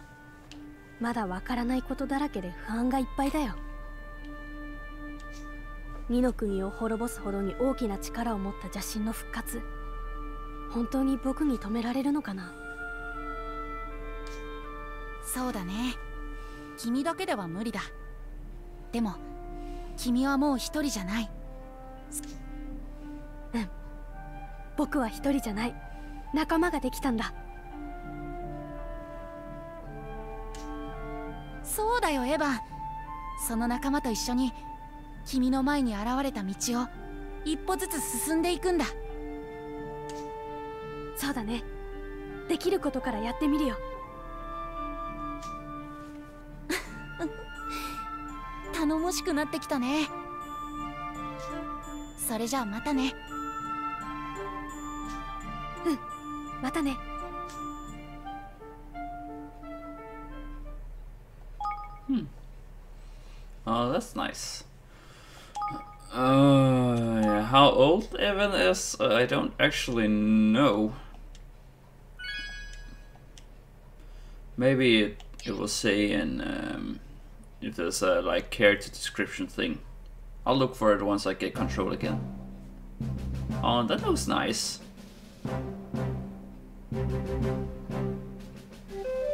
まだわからないことだらけで不安がいっぱいだよ。二の国を滅ぼすほどに大きな力を持った邪神の復活、本当に僕に止められるのかな。そうだね、君だけでは無理だ。でも君はもう一人じゃない。うん、僕は一人じゃない。仲間ができたんだ。そうだよエヴァン、その仲間と一緒に君の前に現れた道を一歩ずつ進んでいくんだ。そうだね、できることからやってみるよ。頼もしくなってきたね。それじゃあまたね。うん、またね。Oh, that's nice. Yeah, how old Evan is, I don't actually know. Maybe it will say in if there's a like character description thing. I'll look for it once I get control again. Oh, that looks nice.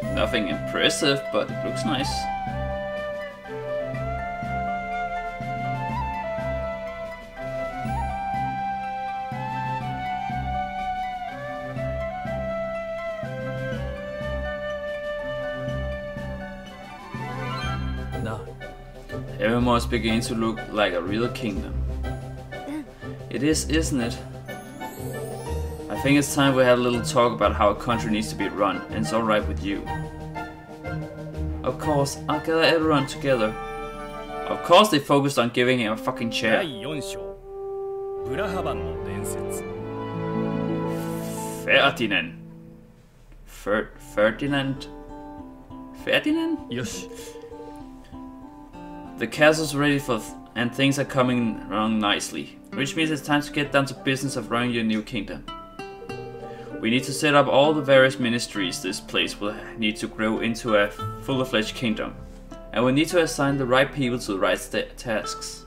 Nothing impressive, but it looks nice. Evermore is beginning to look like a real kingdom. It is, isn't it? I think it's time we had a little talk about how a country needs to be run, and it's alright with you. Of course, I'll gather everyone together. Of course they focused on giving him a fucking chair. 第4章、ブラハバンの伝説。Ferdinand. Ferdinand? Ferdinand? よし、 The castle's ready and things are coming along nicely, which means it's time to get down to business of running your new kingdom. We need to set up all the various ministries this place will need to grow into a full-fledged kingdom, and we need to assign the right people to the right tasks.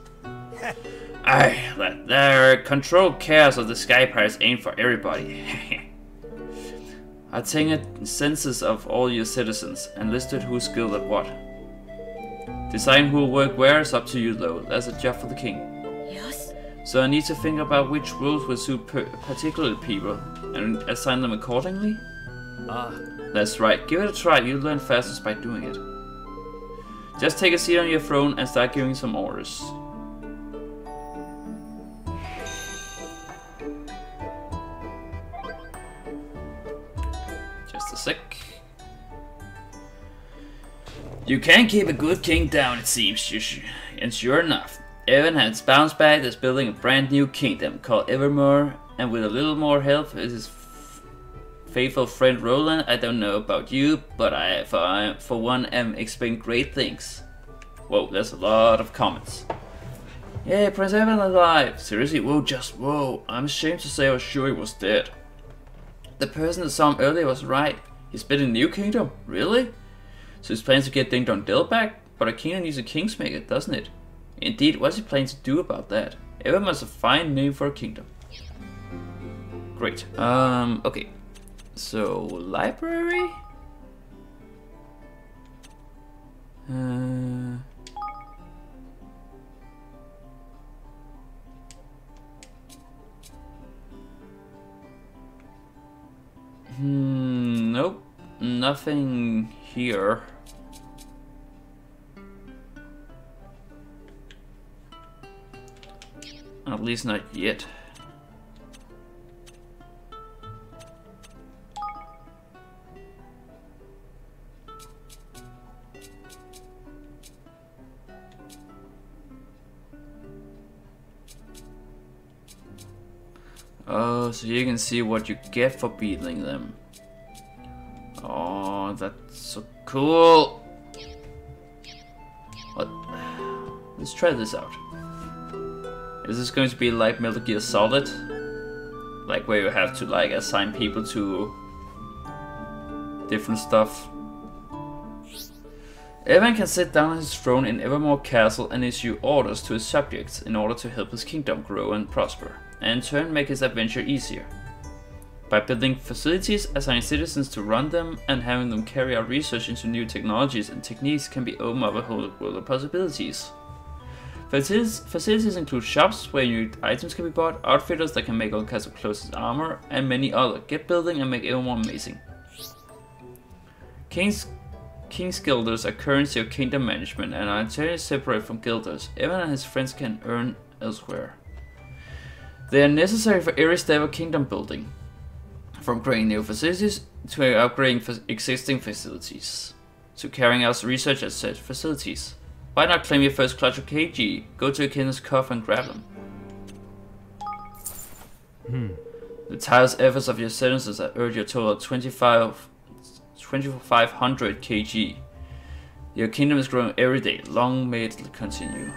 Aye, let their controlled chaos of the Sky Pirates aim for everybody. I've taken a census of all your citizens and listed who's skilled at what. Deciding who will work where is up to you though, that's a job for the king. Yes. So I need to think about which roles will suit particular people and assign them accordingly? Ah. That's right, give it a try, you'll learn fastest by doing it. Just take a seat on your throne and start giving some orders. Just a sec. You can't keep a good king down, it seems. And sure enough, Evan has bounced back is building a brand new kingdom called Evermore, and with a little more help is his faithful friend Roland. I don't know about you, but I, for one, am expecting great things. Whoa, there's a lot of comments. Yeah, Prince Evan alive. Seriously, whoa, just whoa. I'm ashamed to say I was sure he was dead. The person that saw him earlier was right. He's building a new kingdom? Really? So he's planning to get Ding Dong Dell back? But a kingdom needs a kingsmaker, doesn't it? Indeed, what's he planning to do about that? Evan was a fine name for a kingdom. Great. Okay. So, library? Nope. Nothing here. At least not yet. Oh, so you can see what you get for beating them. Oh, that's so cool. What? Let's try this out. Is this going to be like Metal Gear Solid? Like where you have to like assign people to different stuff? Evan can sit down on his throne in Evermore Castle and issue orders to his subjects in order to help his kingdom grow and prosper, and in turn make his adventure easier. By building facilities, assigning citizens to run them, and having them carry out research into new technologies and techniques can be opened up a whole world of possibilities. Facilities include shops where new items can be bought, outfitters that can make all kinds of clothes and armor, and many other. Get building and make everyone amazing. King's guilders are currency of kingdom management and are entirely separate from guilders. Evan and his friends can earn elsewhere. They are necessary for every step of kingdom building, from creating new facilities to upgrading existing facilities, to carrying out research at said facilities. Why not claim your first clutch of KG? Go to your kingdom's coffer and grab them. The tireless efforts of your sentences have earned your total of 2,500 kg. Your kingdom is growing every day. Long may it continue.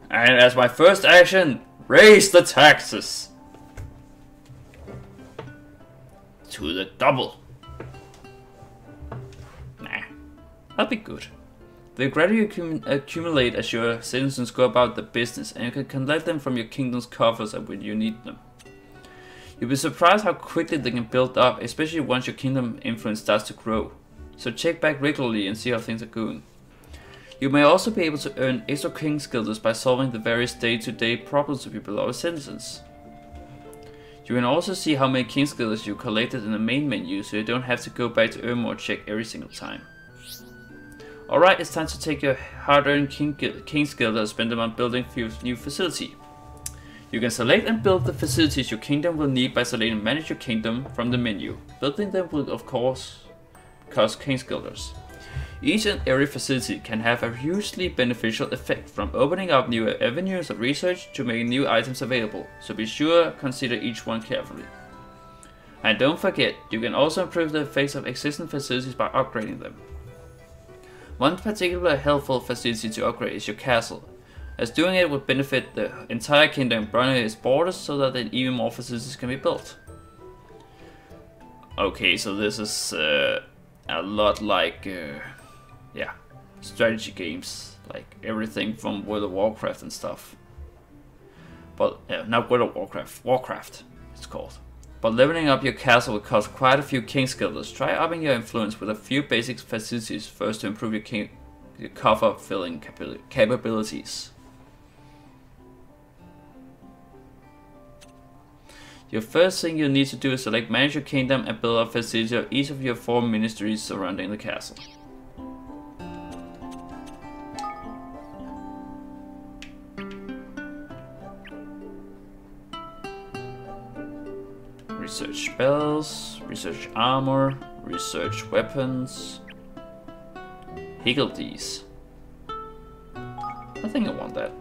And as my first action, raise the taxes to the double. Nah, that'll be good. They gradually accumulate as your citizens go about the business, and you can collect them from your kingdom's coffers when you need them. You'll be surprised how quickly they can build up, especially once your kingdom influence starts to grow. So check back regularly and see how things are going. You may also be able to earn extra king's guilders by solving the various day-to-day problems of your beloved citizens. You can also see how many king's guilders you collected in the main menu, so you don't have to go back to earn more check every single time. Alright, it's time to take your hard-earned king's guilders and spend them on building a new facility. You can select and build the facilities your kingdom will need by selecting Manage Your Kingdom from the menu. Building them will of course cost king's guilders. Each and every facility can have a hugely beneficial effect, from opening up new avenues of research to making new items available, so be sure to consider each one carefully. And don't forget, you can also improve the effects of existing facilities by upgrading them. One particularly helpful facility to upgrade is your castle, as doing it would benefit the entire kingdom and broaden its borders so that then even more facilities can be built. Okay, so this is a lot like yeah, strategy games, like everything from World of Warcraft and stuff. But not World of Warcraft, Warcraft it's called. But leveling up your castle will cost quite a few king's guilders. Try upping your influence with a few basic facilities first to improve your coffer filling capabilities. Your first thing you need to do is select Manage your Kingdom and build up facilities of each of your 4 ministries surrounding the castle. Research spells, research armor, research weapons. Higgle these. I think I want that.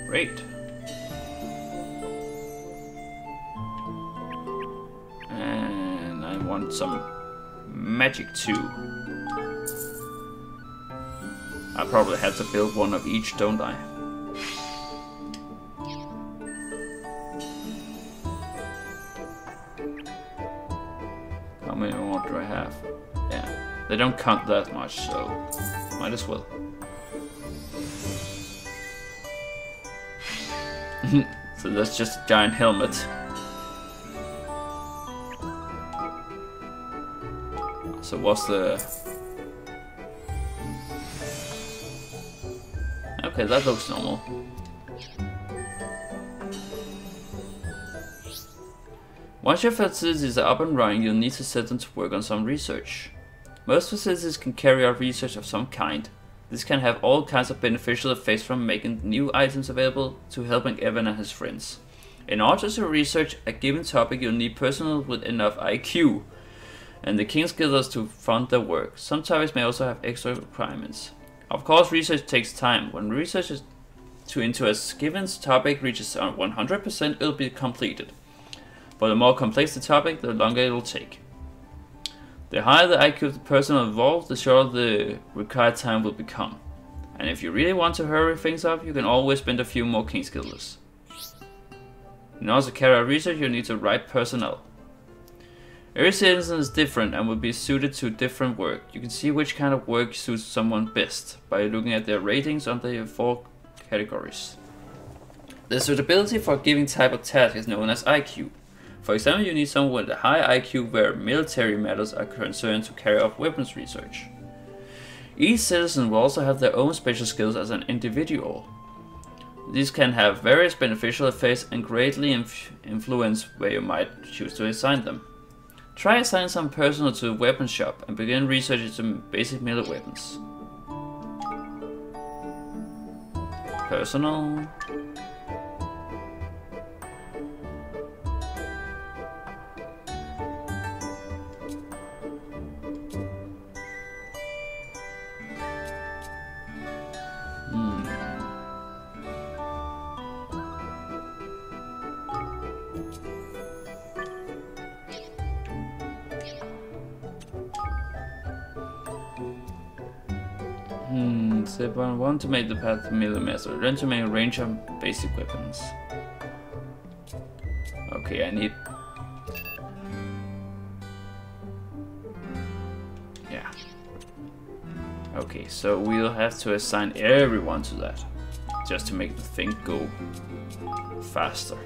Great. And I want some magic too. I probably have to build one of each, don't I? How many more do I have? Yeah, they don't count that much, so might as well. So that's just a giant helmet. So what's the... Okay, that looks normal. Once your facilities are up and running, you'll need to set them to work on some research. Most facilities can carry out research of some kind. This can have all kinds of beneficial effects, from making new items available to helping Evan and his friends. In order to research a given topic, you'll need personnel with enough IQ and the King's Guilders to fund their work. Some topics may also have extra requirements. Of course, research takes time. When research into a given topic reaches 100%, it'll be completed. But the more complex the topic, the longer it'll take. The higher the IQ of the personnel involved, the shorter the required time will become. And if you really want to hurry things up, you can always spend a few more King's Guilders. In order to carry out research, you need the right personnel. Every citizen is different and will be suited to different work. You can see which kind of work suits someone best by looking at their ratings under your 4 categories. The suitability for a given type of task is known as IQ. For example, you need someone with a high IQ where military matters are concerned to carry out weapons research. Each citizen will also have their own special skills as an individual. These can have various beneficial effects and greatly influence where you might choose to assign them. Try assigning some personnel to the weapons shop and begin researching some basic melee weapons. Personnel. Step 1. Want to make the path to melee master. Learn to make a range of basic weapons. Okay, I need... Yeah. Okay, so we'll have to assign everyone to that. Just to make the thing go faster.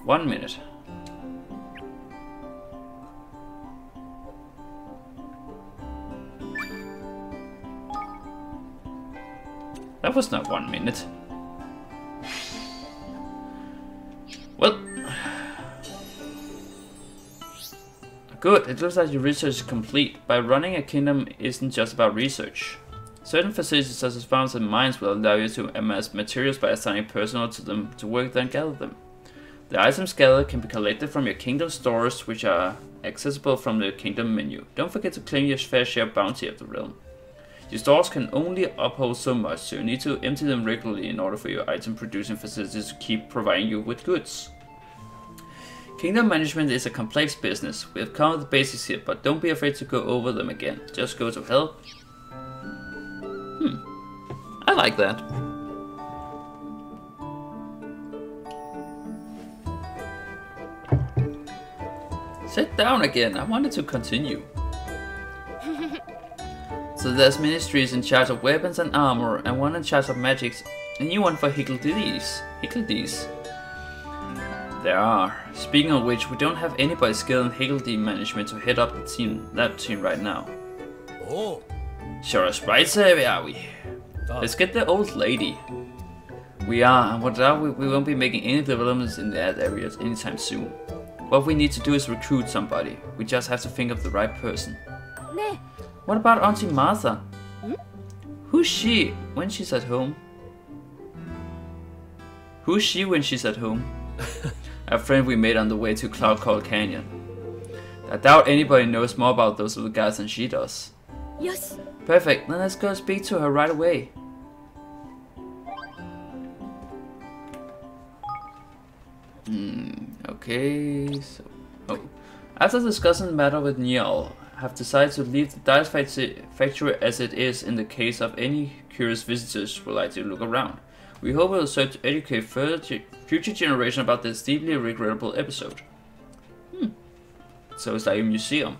One minute. That was not 1 minute. Well, good. It looks like your research is complete. By running a kingdom isn't just about research. Certain facilities such as farms and mines will allow you to amass materials by assigning personnel to them to work there and gather them. The items gathered can be collected from your kingdom stores, which are accessible from the kingdom menu. Don't forget to claim your fair share bounty of the realm. Your stores can only uphold so much, so you need to empty them regularly in order for your item producing facilities to keep providing you with goods. Kingdom management is a complex business. We have covered the basics here, but don't be afraid to go over them again. Just go to help. I like that. Sit down again, I wanted to continue. So there's ministries in charge of weapons and armor, and one in charge of magics, a new one for Higgledies. There are. Speaking of which, we don't have anybody skilled in Higgledy management to head up the lab team right now. Oh. Sure as right, Savvy, are we? Let's get the old lady. We are, and without we won't be making any developments in that area anytime soon. What we need to do is recruit somebody. We just have to think of the right person. What about Auntie Martha? Who's she when she's at home? Who's she when she's at home? A friend we made on the way to Cloud Call Canyon. I doubt anybody knows more about those little guys than she does. Yes. Perfect, then let's go speak to her right away. Okay, so... Oh. After discussing the matter with Niall, I have decided to leave the dice factory as it is in the case of any curious visitors who would like to look around. We hope it will serve to educate future generations about this deeply regrettable episode. So it's like a museum.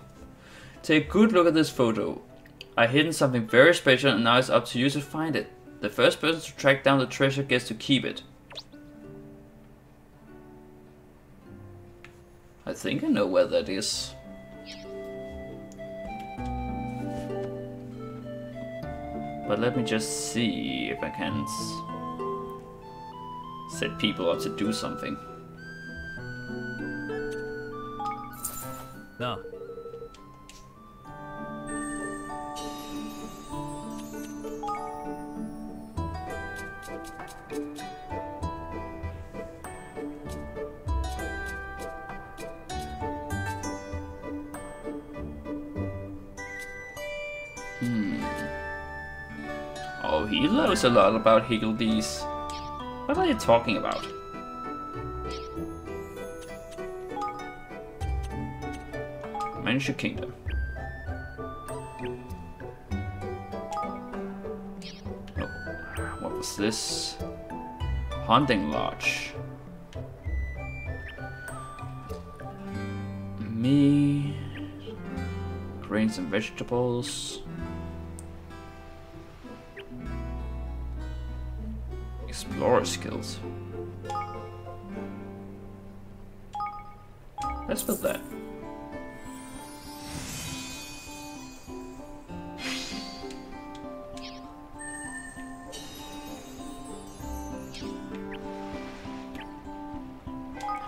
Take a good look at this photo. I've hidden something very special and now it's up to you to find it. The first person to track down the treasure gets to keep it. I think I know where that is. But let me just see if I can set people up to do something. No. Oh, he knows a lot about Higgledies. What are you talking about? Manage your kingdom. Oh, what was this? Hunting lodge. Me. Grains and vegetables. Explorer skills. Let's build that.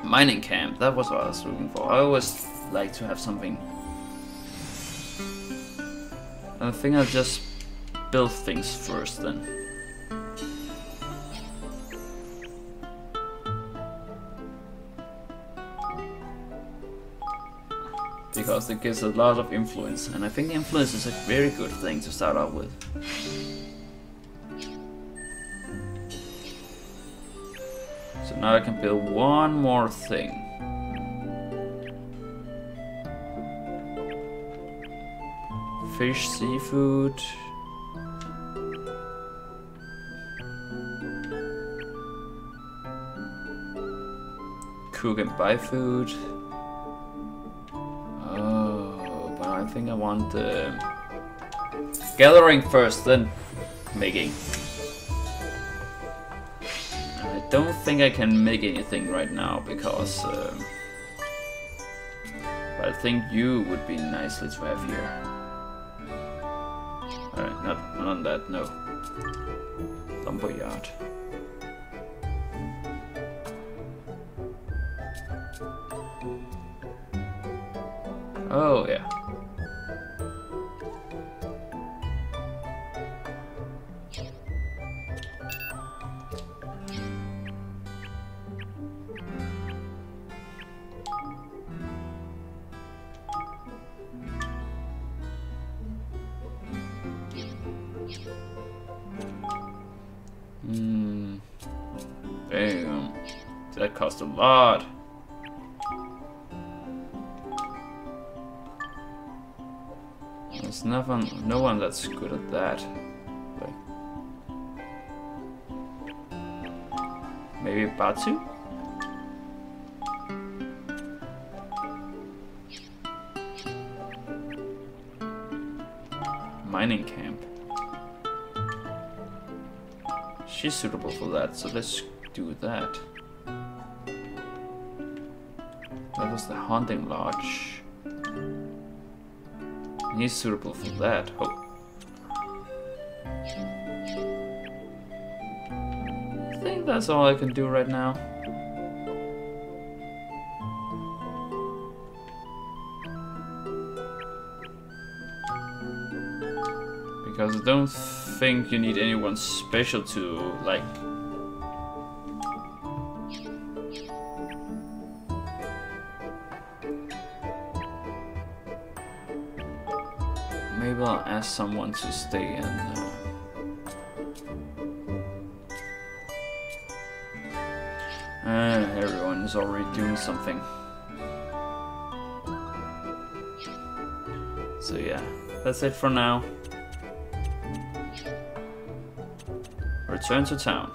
Mining camp, that was what I was looking for. I always like to have something. I think I'll just build things first then. Because it gives a lot of influence, and I think influence is a very good thing to start out with. So now I can build one more thing. Fish, seafood. Cook and buy food. Oh, but I think I want gathering first, then making. I don't think I can make anything right now because but I think you would be nicely to have here. Alright, not on that, no. Lumberyard. Oh, yeah. Damn. That cost a lot. There's no one that's good at that. Like, maybe Batsu? Mining camp. She's suitable for that, so let's do that. That was the hunting lodge. He's suitable for that. Oh. I think that's all I can do right now. Because I don't think you need anyone special to, like... Maybe I'll ask someone to stay in. Everyone is already doing something. So yeah, that's it for now. Return to town.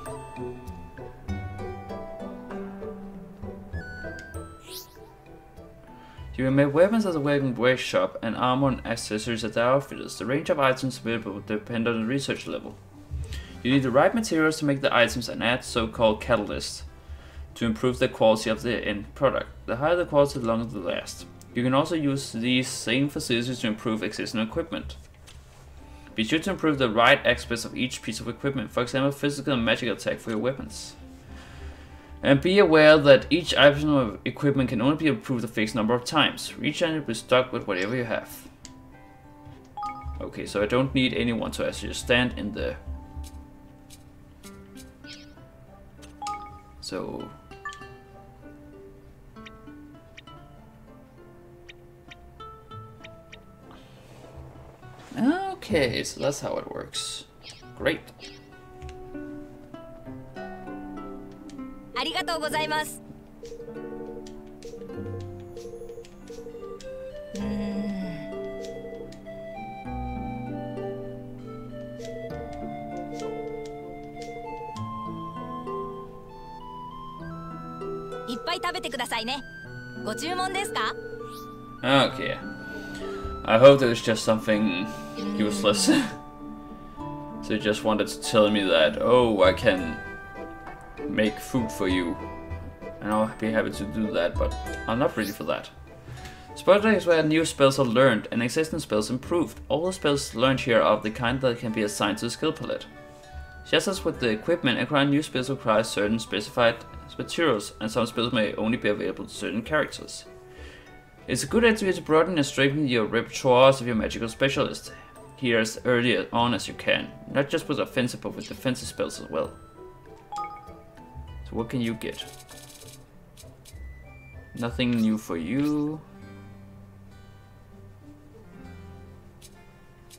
You can make weapons at the weapon workshop and armor and accessories at the outfitters. The range of items available will depend on the research level. You need the right materials to make the items and add so-called catalysts to improve the quality of the end product. The higher the quality, the longer the last. You can also use these same facilities to improve existing equipment. Be sure to improve the right aspects of each piece of equipment, for example physical and magical attack for your weapons. And be aware that each item of equipment can only be improved a fixed number of times. Each item will be stuck with whatever you have. Okay, so I don't need anyone to actually stand in the... So... Okay, so that's how it works. Great. ありがとうございます。いっぱい食べてくださいね。ご注文ですか? Okay. I hope it was just something useless. So you just wanted to tell me that, oh, I can make food for you. And I'll be happy to do that, but I'm not ready for that. Spell check is where new spells are learned and existing spells improved. All the spells learned here are of the kind that can be assigned to the skill palette. Just as with the equipment, acquiring new spells requires certain specified materials, and some spells may only be available to certain characters. It's a good idea to broaden and strengthen your repertoires of your magical specialist here as early on as you can, not just with offensive but with defensive spells as well. So what can you get? Nothing new for you.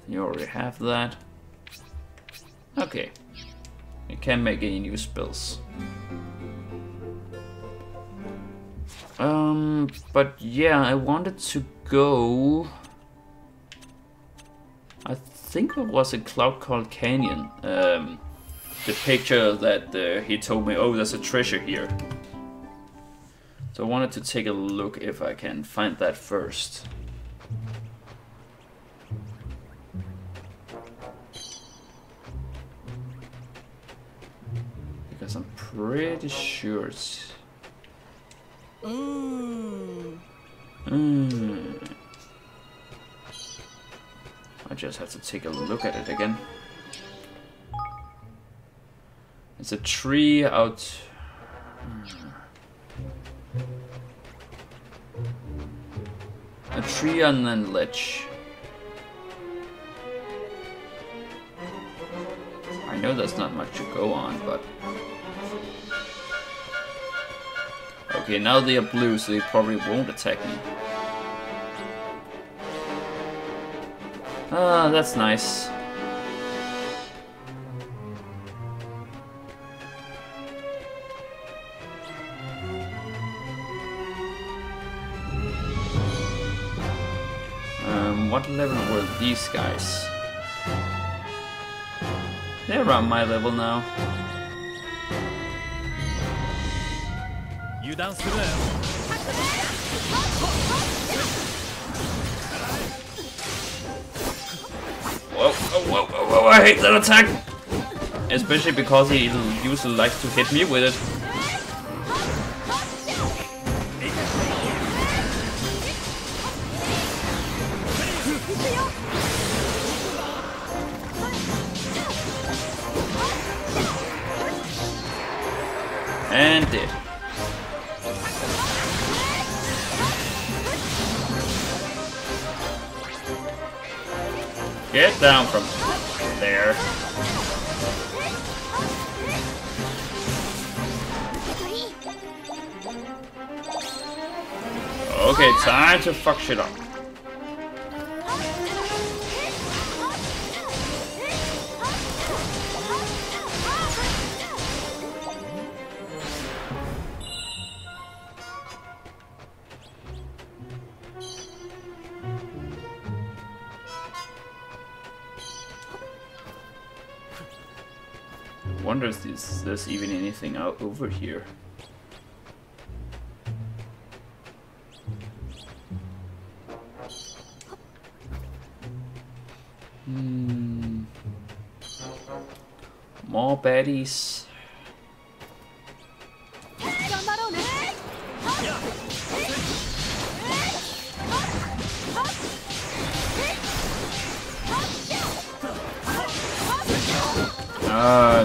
You already have that. Okay. You can't make any new spells. But yeah, I wanted to go... I think it was a Cloud called Canyon. The picture that he told me, oh, there's a treasure here. So I wanted to take a look if I can find that first. Because I'm pretty sure it's... I just have to take a look at it again. It's a tree out... A tree on the ledge. I know there's not much to go on, but... Okay, now they are blue, so they probably won't attack me. Ah, that's nice. What level were these guys? They're around my level now. Whoa, whoa, whoa, whoa, I hate that attack! Especially because he usually likes to hit me with it. And did. Get down from there. Okay, time to fuck shit up. I wonder if there's even anything out over here. More baddies.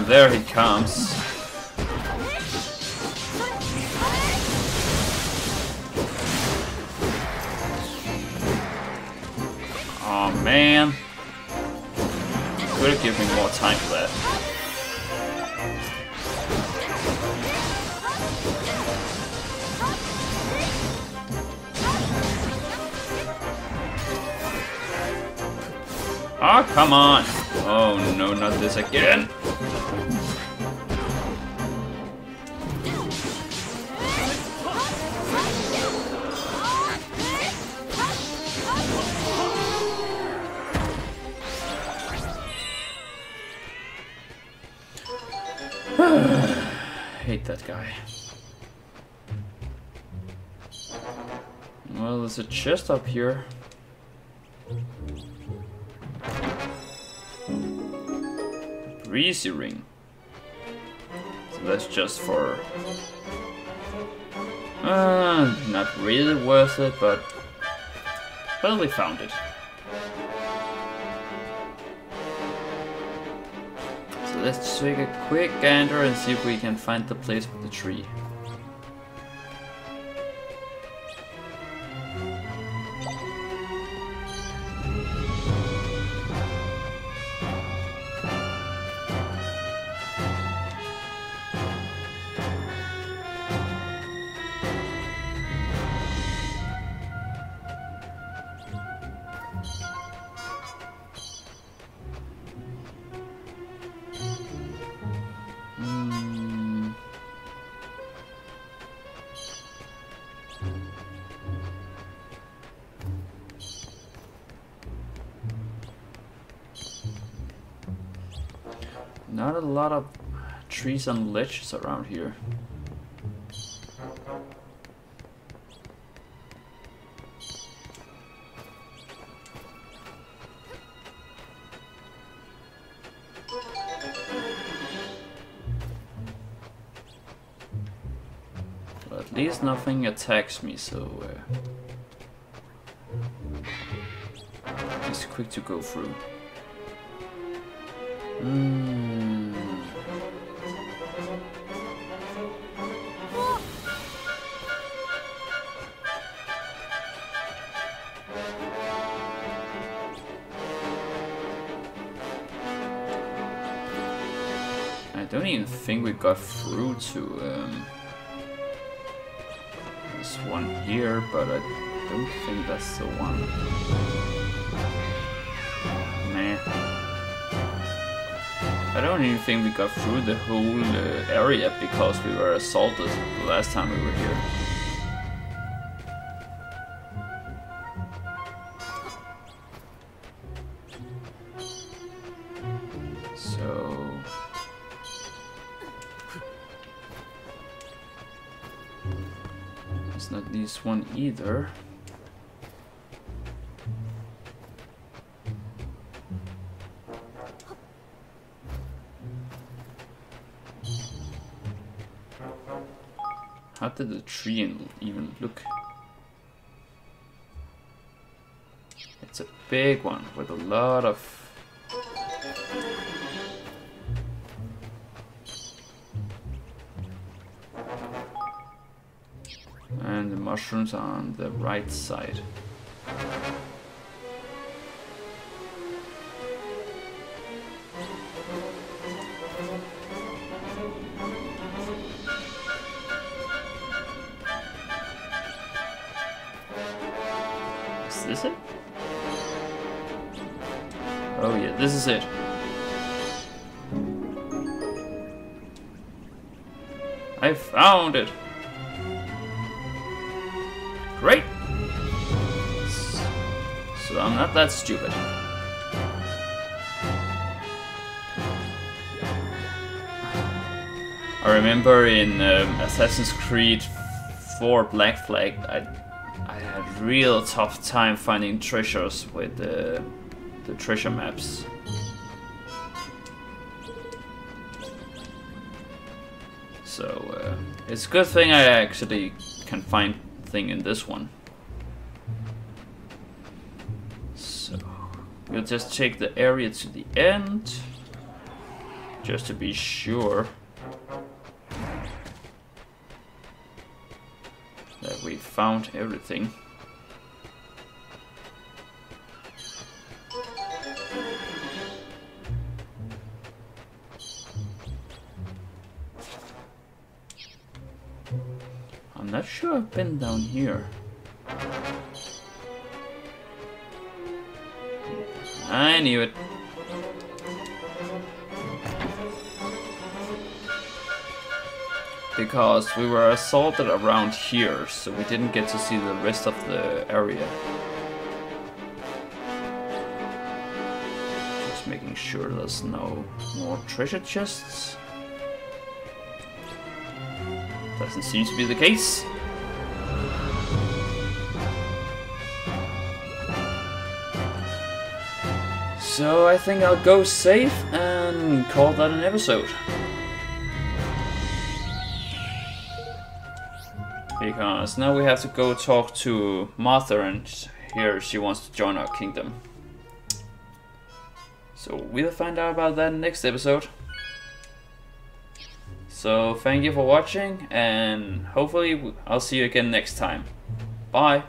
There he comes. Oh man. Could have given me more time for that. Oh, come on. Oh no, not this again. Hate that guy. Well, there's a chest up here. Breezy ring. So that's just for... not really worth it, but... well, we found it. So let's take a quick gander and see if we can find the place with the tree. Not a lot of trees and ledges around here. But at least nothing attacks me, so it's quick to go through. I don't even think we got through to this one here, but I don't think that's the one. Nah. I don't even think we got through the whole area because we were assaulted the last time we were here. So... it's not this one either. How did the tree even look? It's a big one with a lot of... mushrooms are on the right side. Is this it? Oh yeah, this is it. I found it! Great! So I'm not that stupid. I remember in Assassin's Creed 4 Black Flag, I had real tough time finding treasures with the treasure maps. So it's a good thing I actually can find thing in this one. So we'll just take the area to the end, just to be sure that we found everything. I'm not sure I've been down here. I knew it. Because we were assaulted around here, so we didn't get to see the rest of the area. Just making sure there's no more treasure chests. Doesn't seem to be the case. So I think I'll go safe and call that an episode. Because now we have to go talk to Martha, and here she wants to join our kingdom. So we'll find out about that next episode. So thank you for watching, and hopefully I'll see you again next time. Bye!